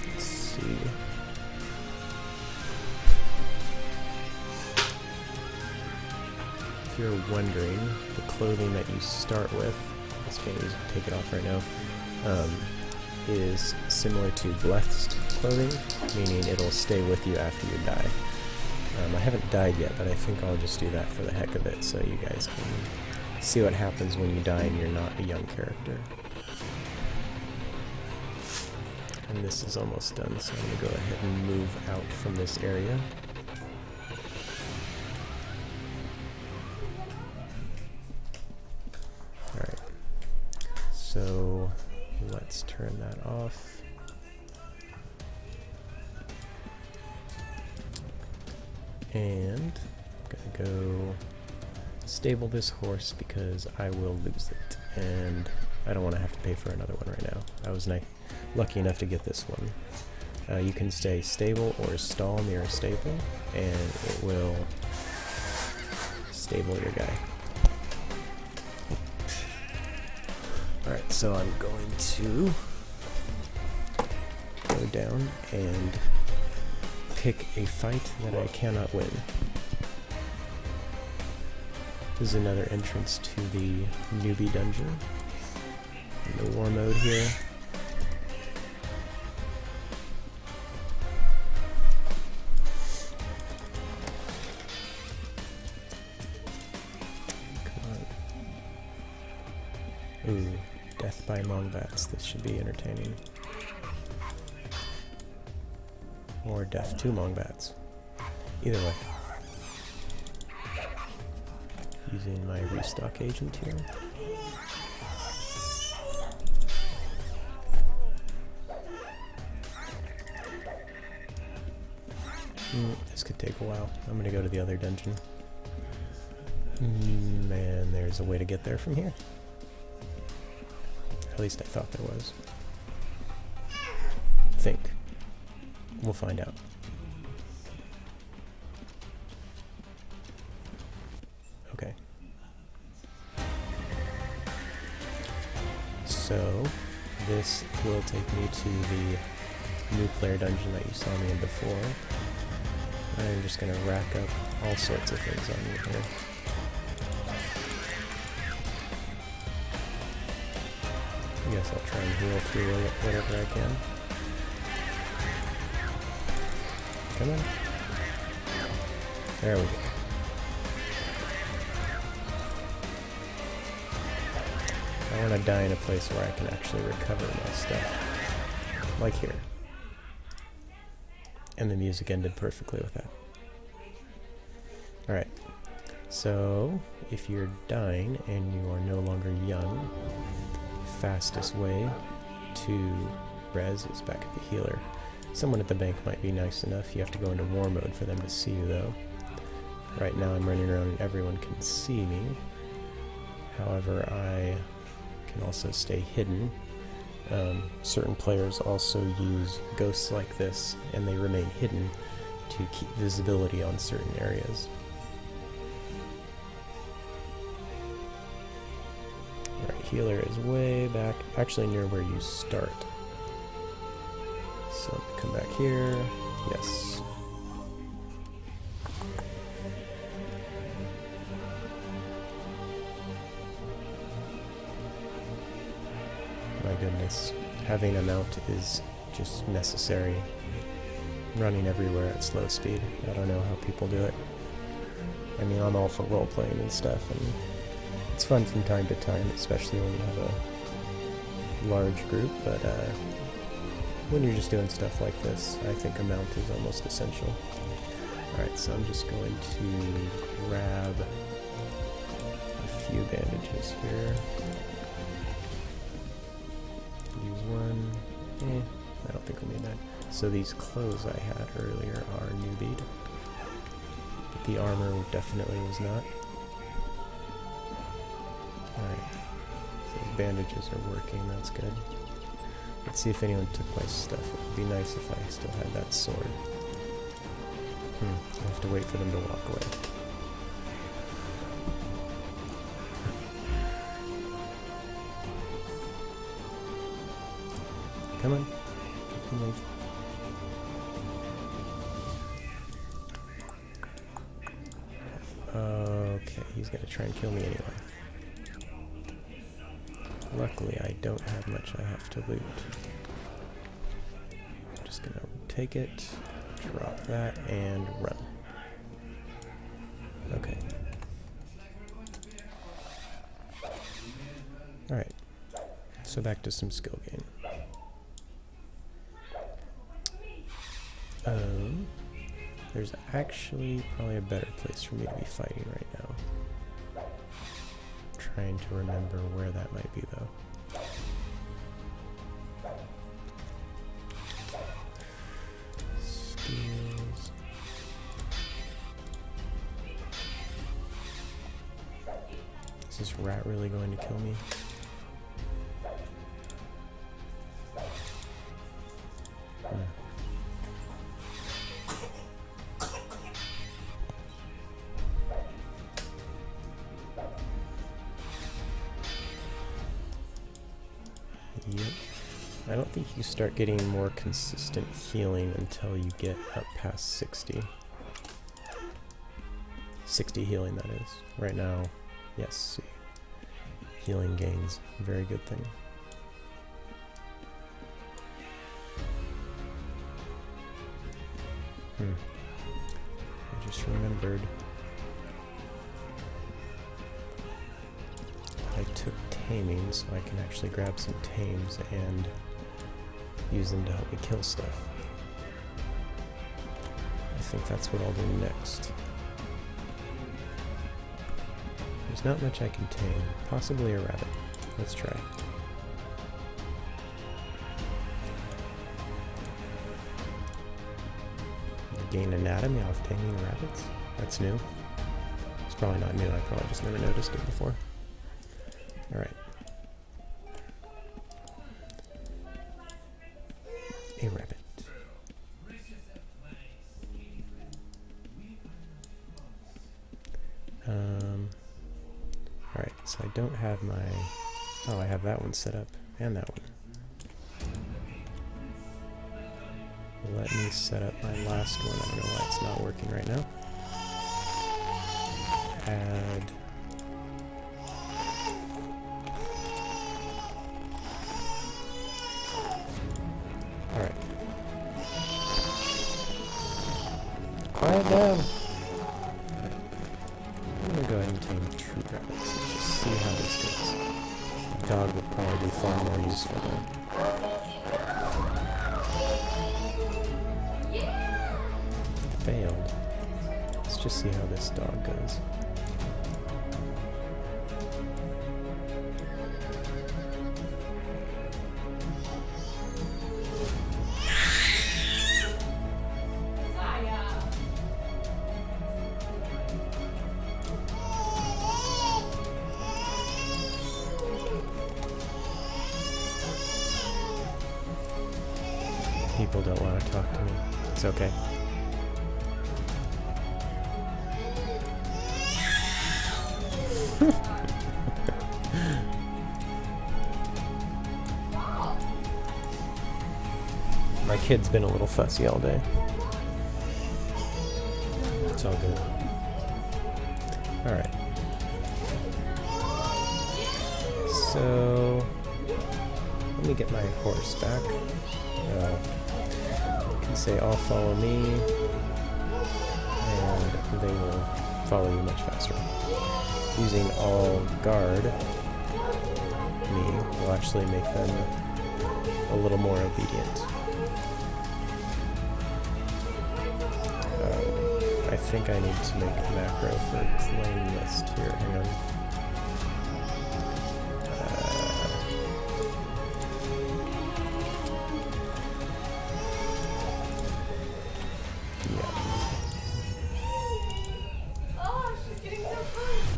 Let's see. If you're wondering, the clothing that you start with, I just can't take it off right now, is similar to blessed clothing, meaning it'll stay with you after you die. I haven't died yet, but I think I'll just do that for the heck of it so you guys can see what happens when you die and you're not a young character. And this is almost done, so I'm going to go ahead and move out from this area. Alright, so let's turn that off. And I'm gonna go stable this horse because I will lose it, and I don't want to have to pay for another one right now. I was lucky enough to get this one. You can stay stable or stall near a stable, and it will stable your guy. Alright, so I'm going to go down and pick a fight that I cannot win. This is another entrance to the newbie dungeon. In the war mode here. Come on. Ooh, death by Mongbats. This should be entertaining. Or death to Mongbats. Either way. Using my restock agent here. This could take a while. I'm gonna go to the other dungeon. And there's a way to get there from here. At least I thought there was. Think. We'll find out. Okay. So, this will take me to the new player dungeon that you saw me in before. I'm just gonna rack up all sorts of things on you here. I guess I'll try and heal through whatever I can. Come on. There we go. I want to die in a place where I can actually recover my stuff. Like here. And the music ended perfectly with that. Alright. So, if you're dying and you are no longer young, fastest way to res is back at the healer. Someone at the bank might be nice enough. You have to go into war mode for them to see you, though. Right now I'm running around and everyone can see me. However, I can also stay hidden. Certain players also use ghosts like this, and they remain hidden to keep visibility on certain areas. Alright, healer is way back, actually near where you start. So come back here. Yes. My goodness. Having a mount is just necessary. Running everywhere at slow speed. I don't know how people do it. I mean, I'm all for role-playing and stuff, and it's fun from time to time, especially when you have a large group, but when you're just doing stuff like this, I think a mount is almost essential. Alright, so I'm just going to grab a few bandages here. Use one. I don't think we'll need that. So these clothes I had earlier are newbied. But the armor definitely was not. Alright. So the bandages are working, that's good. Let's see if anyone took my stuff. It would be nice if I still had that sword. I'll have to wait for them to walk away. Come on. You can leave. Okay, he's gonna try and kill me anyway. Luckily, I don't have much I have to loot. I'm just gonna take it, drop that, and run. Okay. Alright. So back to some skill gain. There's actually probably a better place for me to be fighting right now. Trying to remember where that might be though. Skills. Is this rat really going to kill me? Yep. I don't think you start getting more consistent healing until you get up past 60. 60 healing, that is. Right now, yes, see. Healing gains. Very good thing. I just remembered. I took Taming, so I can actually grab some tames and use them to help me kill stuff. I think that's what I'll do next. There's not much I can tame. Possibly a rabbit. Let's try. Gain anatomy off taming rabbits? That's new. It's probably not new, I probably just never noticed it before. Alright. A rabbit. Alright, so I don't have my... Oh, I have that one set up, and that one. Let me set up my last one. I don't know why it's not working right now. Add... Alright. Quiet down! I'm gonna go ahead and tame true rabbits and just see how this goes. A dog would probably be far more useful though. Failed. Let's just see how this dog goes. People don't want to talk to me. It's okay. My kid's been a little fussy all day. It's all good. Alright. So, let me get my horse back. You can say, "All follow me," and they will follow you much faster. Using all guard me will actually make them a little more obedient. I think I need to make a macro for claim list here. Hang on. Oh, she's getting so close.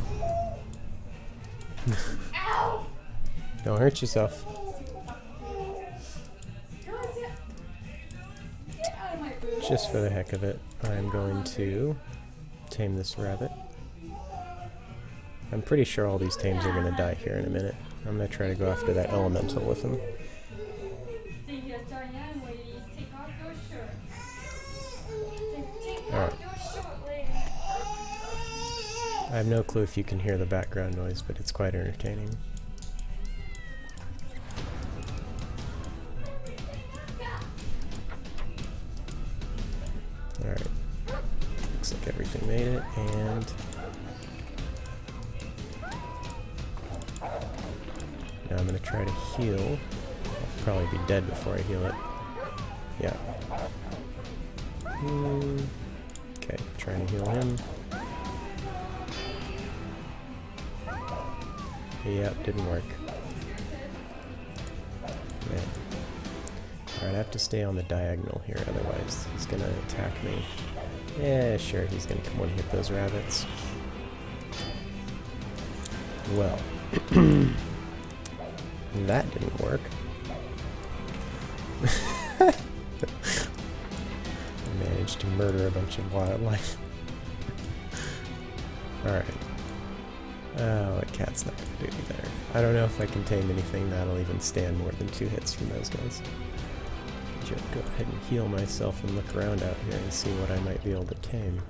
Ow! Don't hurt yourself. Get out of my booth. Just for the heck of it, I'm going to tame this rabbit. I'm pretty sure all these tames are going to die here in a minute. I'm going to try to go after that elemental with him. Alright. I have no clue if you can hear the background noise, but it's quite entertaining. Alright. Looks like everything made it, and now I'm going to try to heal. I'll probably be dead before I heal it. Yeah. Okay, trying to heal him. Yep, didn't work. Man. Alright, I have to stay on the diagonal here, otherwise he's gonna attack me. Yeah, sure, he's gonna come one-hit those rabbits. Well, that didn't work. I managed to murder a bunch of wildlife. Alright. Oh, a cat's not gonna do any better. I don't know if I can tame anything that'll even stand more than 2 hits from those guys. Just go ahead and heal myself and look around out here and see what I might be able to tame.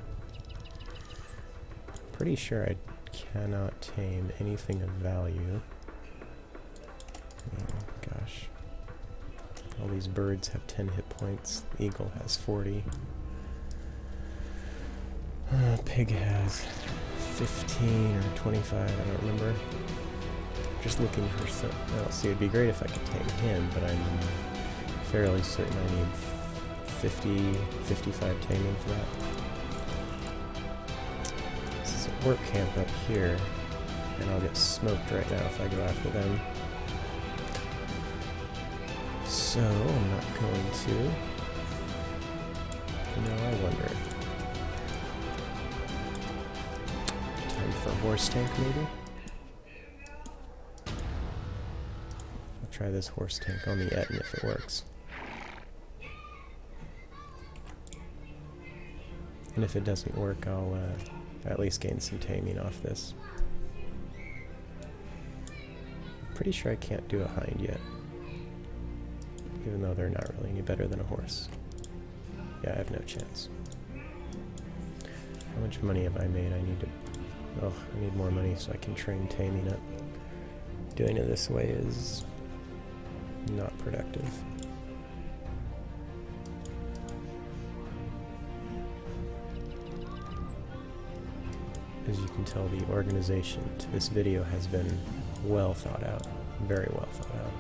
Pretty sure I cannot tame anything of value. Oh, gosh. All these birds have 10 hit points. The eagle has 40. Pig has 15 or 25, I don't remember. Just looking for some. Well, see, it'd be great if I could tame him, but I'm fairly certain I need 50, 55 taming for that. This is a work camp up here, and I'll get smoked right now if I go after them. So, I'm not going to. No, I wonder. Time for a horse tank, maybe? I'll try this horse tank on the Etten if it works. And if it doesn't work, I'll at least gain some taming off this. Pretty sure I can't do a hind yet. Even though they're not really any better than a horse. Yeah, I have no chance. How much money have I made? I need to... Oh, I need more money so I can train taming up. Doing it this way is not productive. As you can tell, the organization to this video has been well thought out. Very well thought out.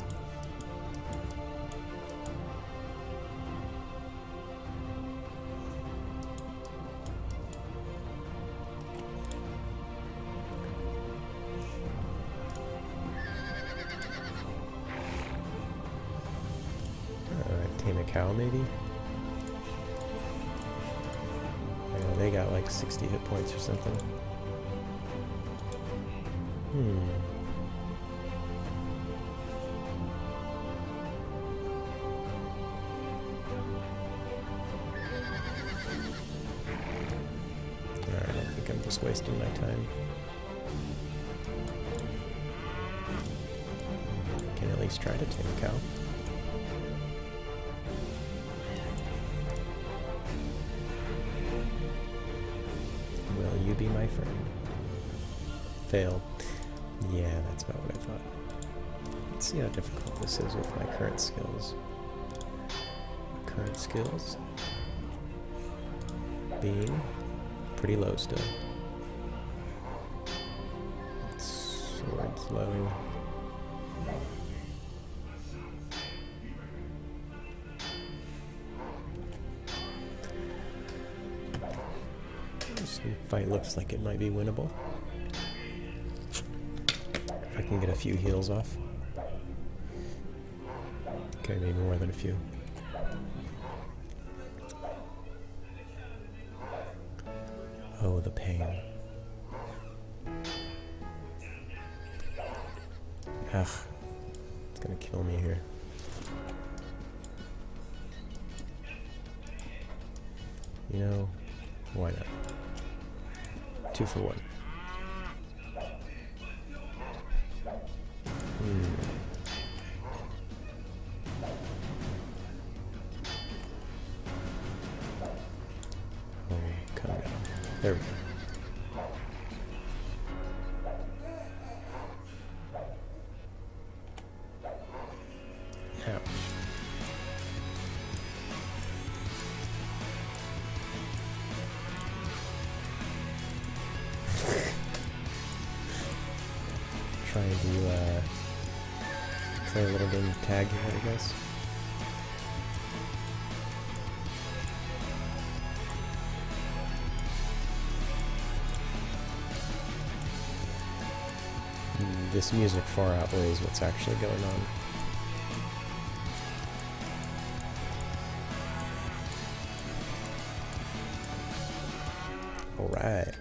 Tame a cow, maybe? I know they got like 60 hit points or something. Alright, I think I'm just wasting my time. I can at least try to tame a cow. Will you be my friend? Fail. Yeah, that's about what I thought. Let's see how difficult this is with my current skills. Current skills being pretty low still. Swords low. fight looks like it might be winnable. If I can get a few heals off. Okay, maybe more than a few. Oh, the pain. Ugh. It's gonna kill me here. You know, why not? 2 for 1. Oh, come down. There we go. Ouch. Trying to play a little game of tag here, I guess. This music far outweighs what's actually going on. Alright.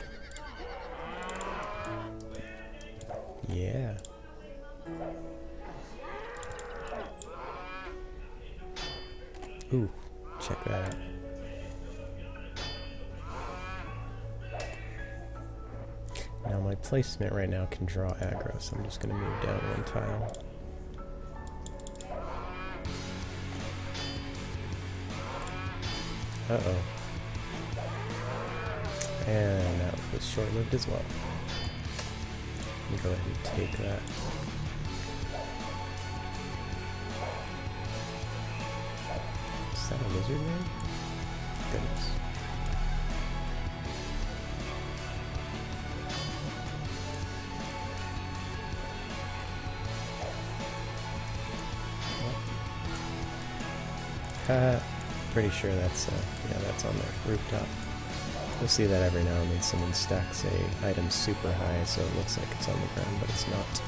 Yeah. Ooh, check that out. Now my placement right now can draw aggro, so I'm just going to move down 1 tile. Uh-oh. And that was short-lived as well. Let me go ahead and take that. Is that a lizard man? Goodness. Pretty sure that's yeah, that's on the rooftop. You'll see that every now and then someone stacks a item super high, so it looks like it's on the ground, but it's not.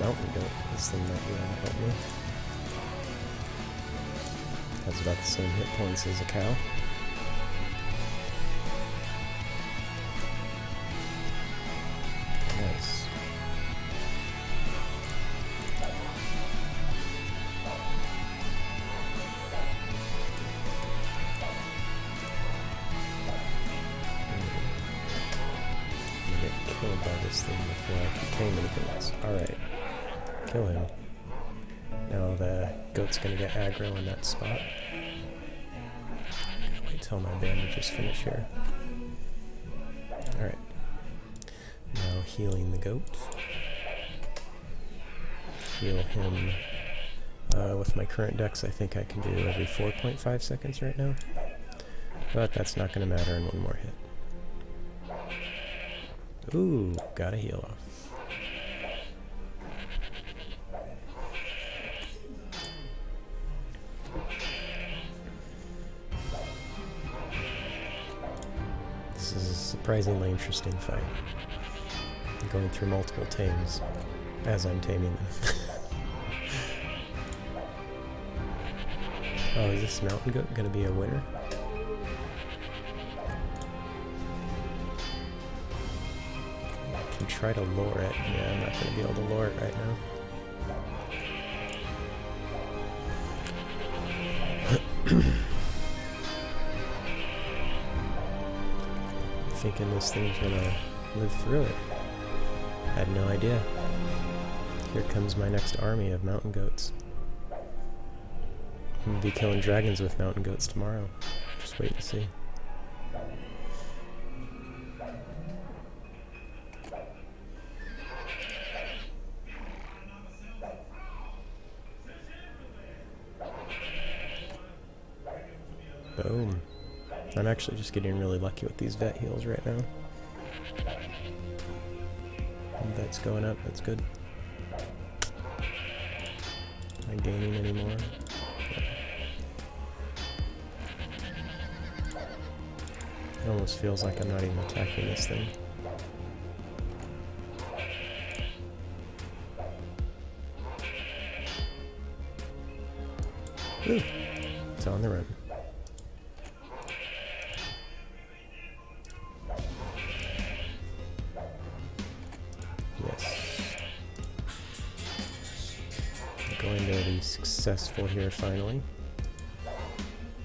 Mountain goat. This thing might be able to help me. Has about the same hit points as a cow. Nice. Killed by this thing before I can tame anything else. Alright. Kill him. Now the goat's gonna get aggro in that spot. Gotta wait till my bandages finish here. Alright. Now healing the goat. Heal him. With my current dex, I think I can do every 4.5 seconds right now. But that's not gonna matter in 1 more hit. Ooh, got a heal off. This is a surprisingly interesting fight. I'm going through multiple tames as I'm taming them. Oh, is this mountain goat gonna be a winner? Try to lure it. Yeah, I'm not going to be able to lure it right now. Thinking this thing's going to live through it. Had no idea. Here comes my next army of mountain goats. I'm going to be killing dragons with mountain goats tomorrow. Just wait and see. Boom. I'm actually just getting really lucky with these vet heals right now. Vet's going up, that's good. Am I gaining anymore? It almost feels like I'm not even attacking this thing. Ooh, it's on the run. Yes. I'm going to be successful here finally.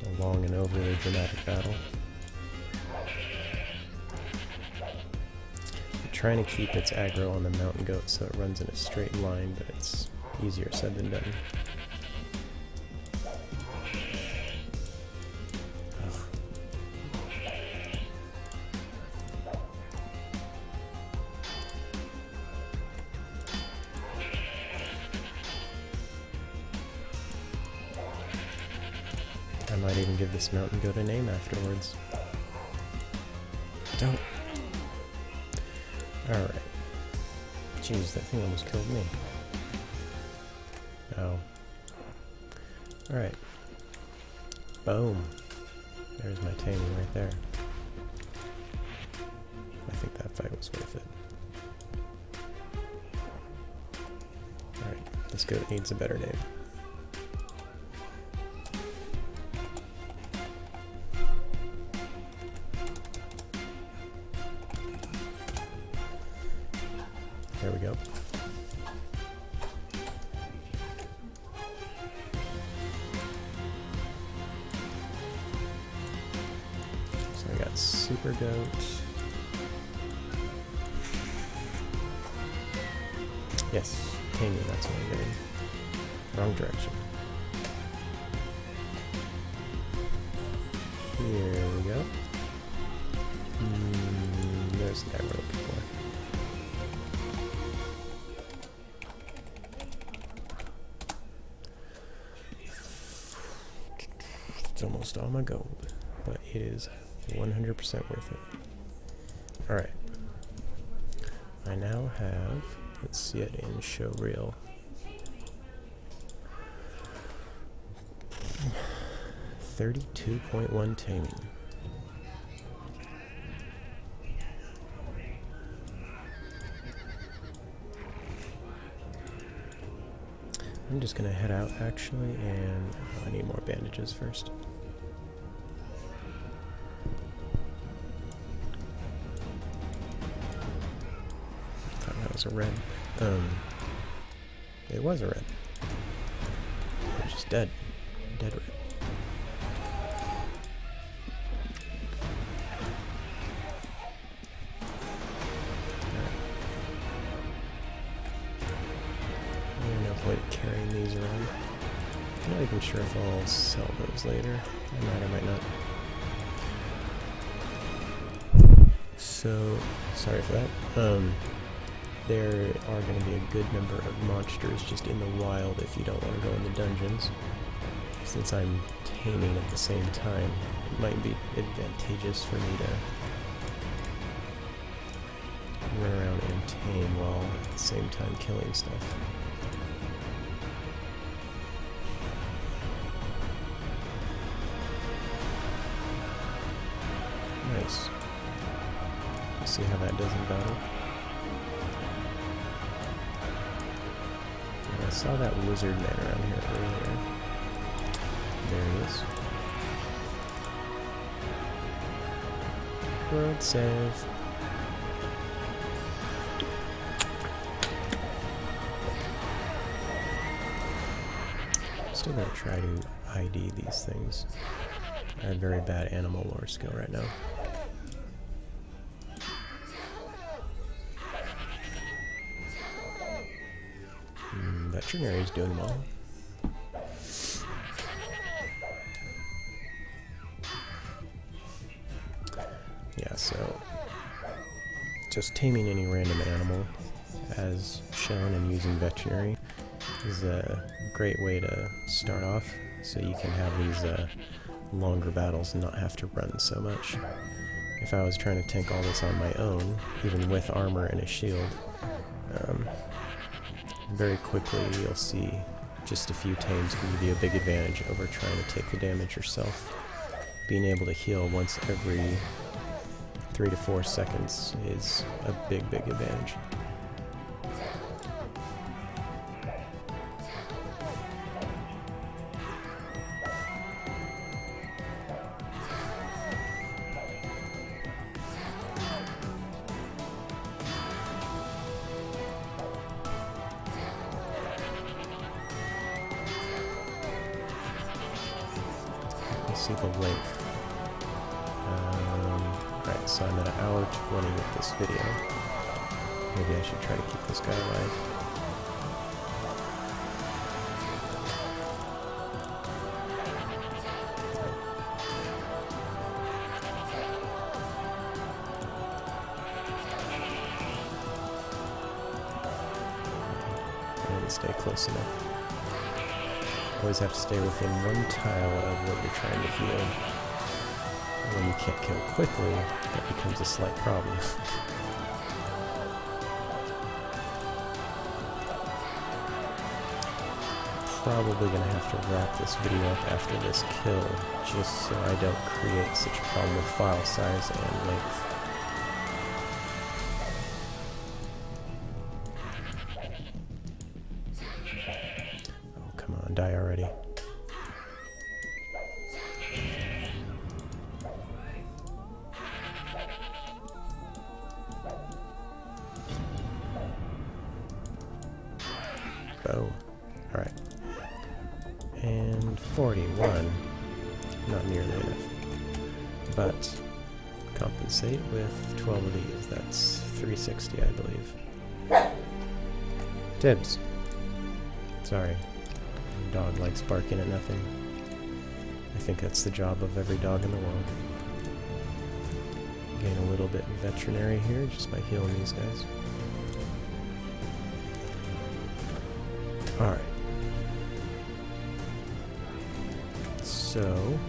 A long and overly dramatic battle. I'm trying to keep its aggro on the mountain goat so it runs in a straight line, but it's easier said than done. I might even give this mountain goat a name afterwards. Don't. Alright. Jeez, that thing almost killed me. Oh. Alright. Boom. There's my taming right there. I think that fight was worth it. Alright, this goat needs a better name. There we go. So I got Super Goat. Yes, Taming, that's what I'm getting. Wrong direction. Here we go. There's the guy we're looking for. It's almost all my gold, but it is 100% worth it. Alright. I now have, let's see it in show reel. 32.1 taming. I'm just gonna head out actually, and I need more bandages first. Thought that was a red. It was a red. It's just dead. Dead red. Point carrying these around. I'm not even sure if I'll sell those later. I might or might not. So, sorry for that. There are going to be a good number of monsters just in the wild if you don't want to go in the dungeons. Since I'm taming at the same time, it might be advantageous for me to run around and tame while at the same time killing stuff. Nice. Let's see how that does in battle. And I saw that lizard man around here earlier. There he is. World save. I'm still gonna try to ID these things. I have very bad animal lore skill right now. Veterinary's doing well. Yeah, so just taming any random animal as shown and using veterinary is a great way to start off, so you can have these longer battles and not have to run so much. If I was trying to tank all this on my own, even with armor and a shield, very quickly you'll see just a few tames can give you a big advantage over trying to take the damage yourself. Being able to heal once every 3 to 4 seconds is a big, big advantage. Let's see the length. Alright, so I'm at 1 hour 20 with this video. Maybe I should try to keep this guy alive. I didn't stay close enough. Always have to stay within 1 tile of what you're trying to heal. When you can't kill quickly, that becomes a slight problem. Probably gonna have to wrap this video up after this kill, just so I don't create such a problem with file size and length. Oh, come on, die already. Boom. Alright. And 41. Not nearly enough. But compensate with 12 of these. That's 360, I believe. Tibbs. Sorry. Dog likes barking at nothing. I think that's the job of every dog in the world. Gain a little bit veterinary here just by healing these guys. Alright. So,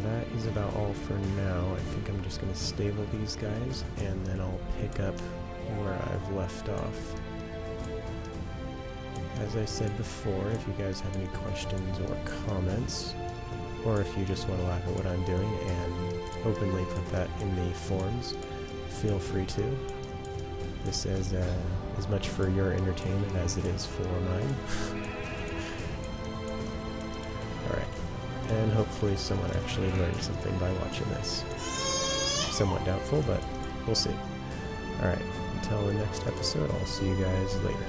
that is about all for now. I think I'm just going to stable these guys, and then I'll pick up where I've left off. As I said before, if you guys have any questions or comments, or if you just want to laugh at what I'm doing and openly put that in the forums, feel free to. This is as much for your entertainment as it is for mine. Alright, and hopefully someone actually learned something by watching this. Somewhat doubtful, but we'll see. Alright, until the next episode, I'll see you guys later.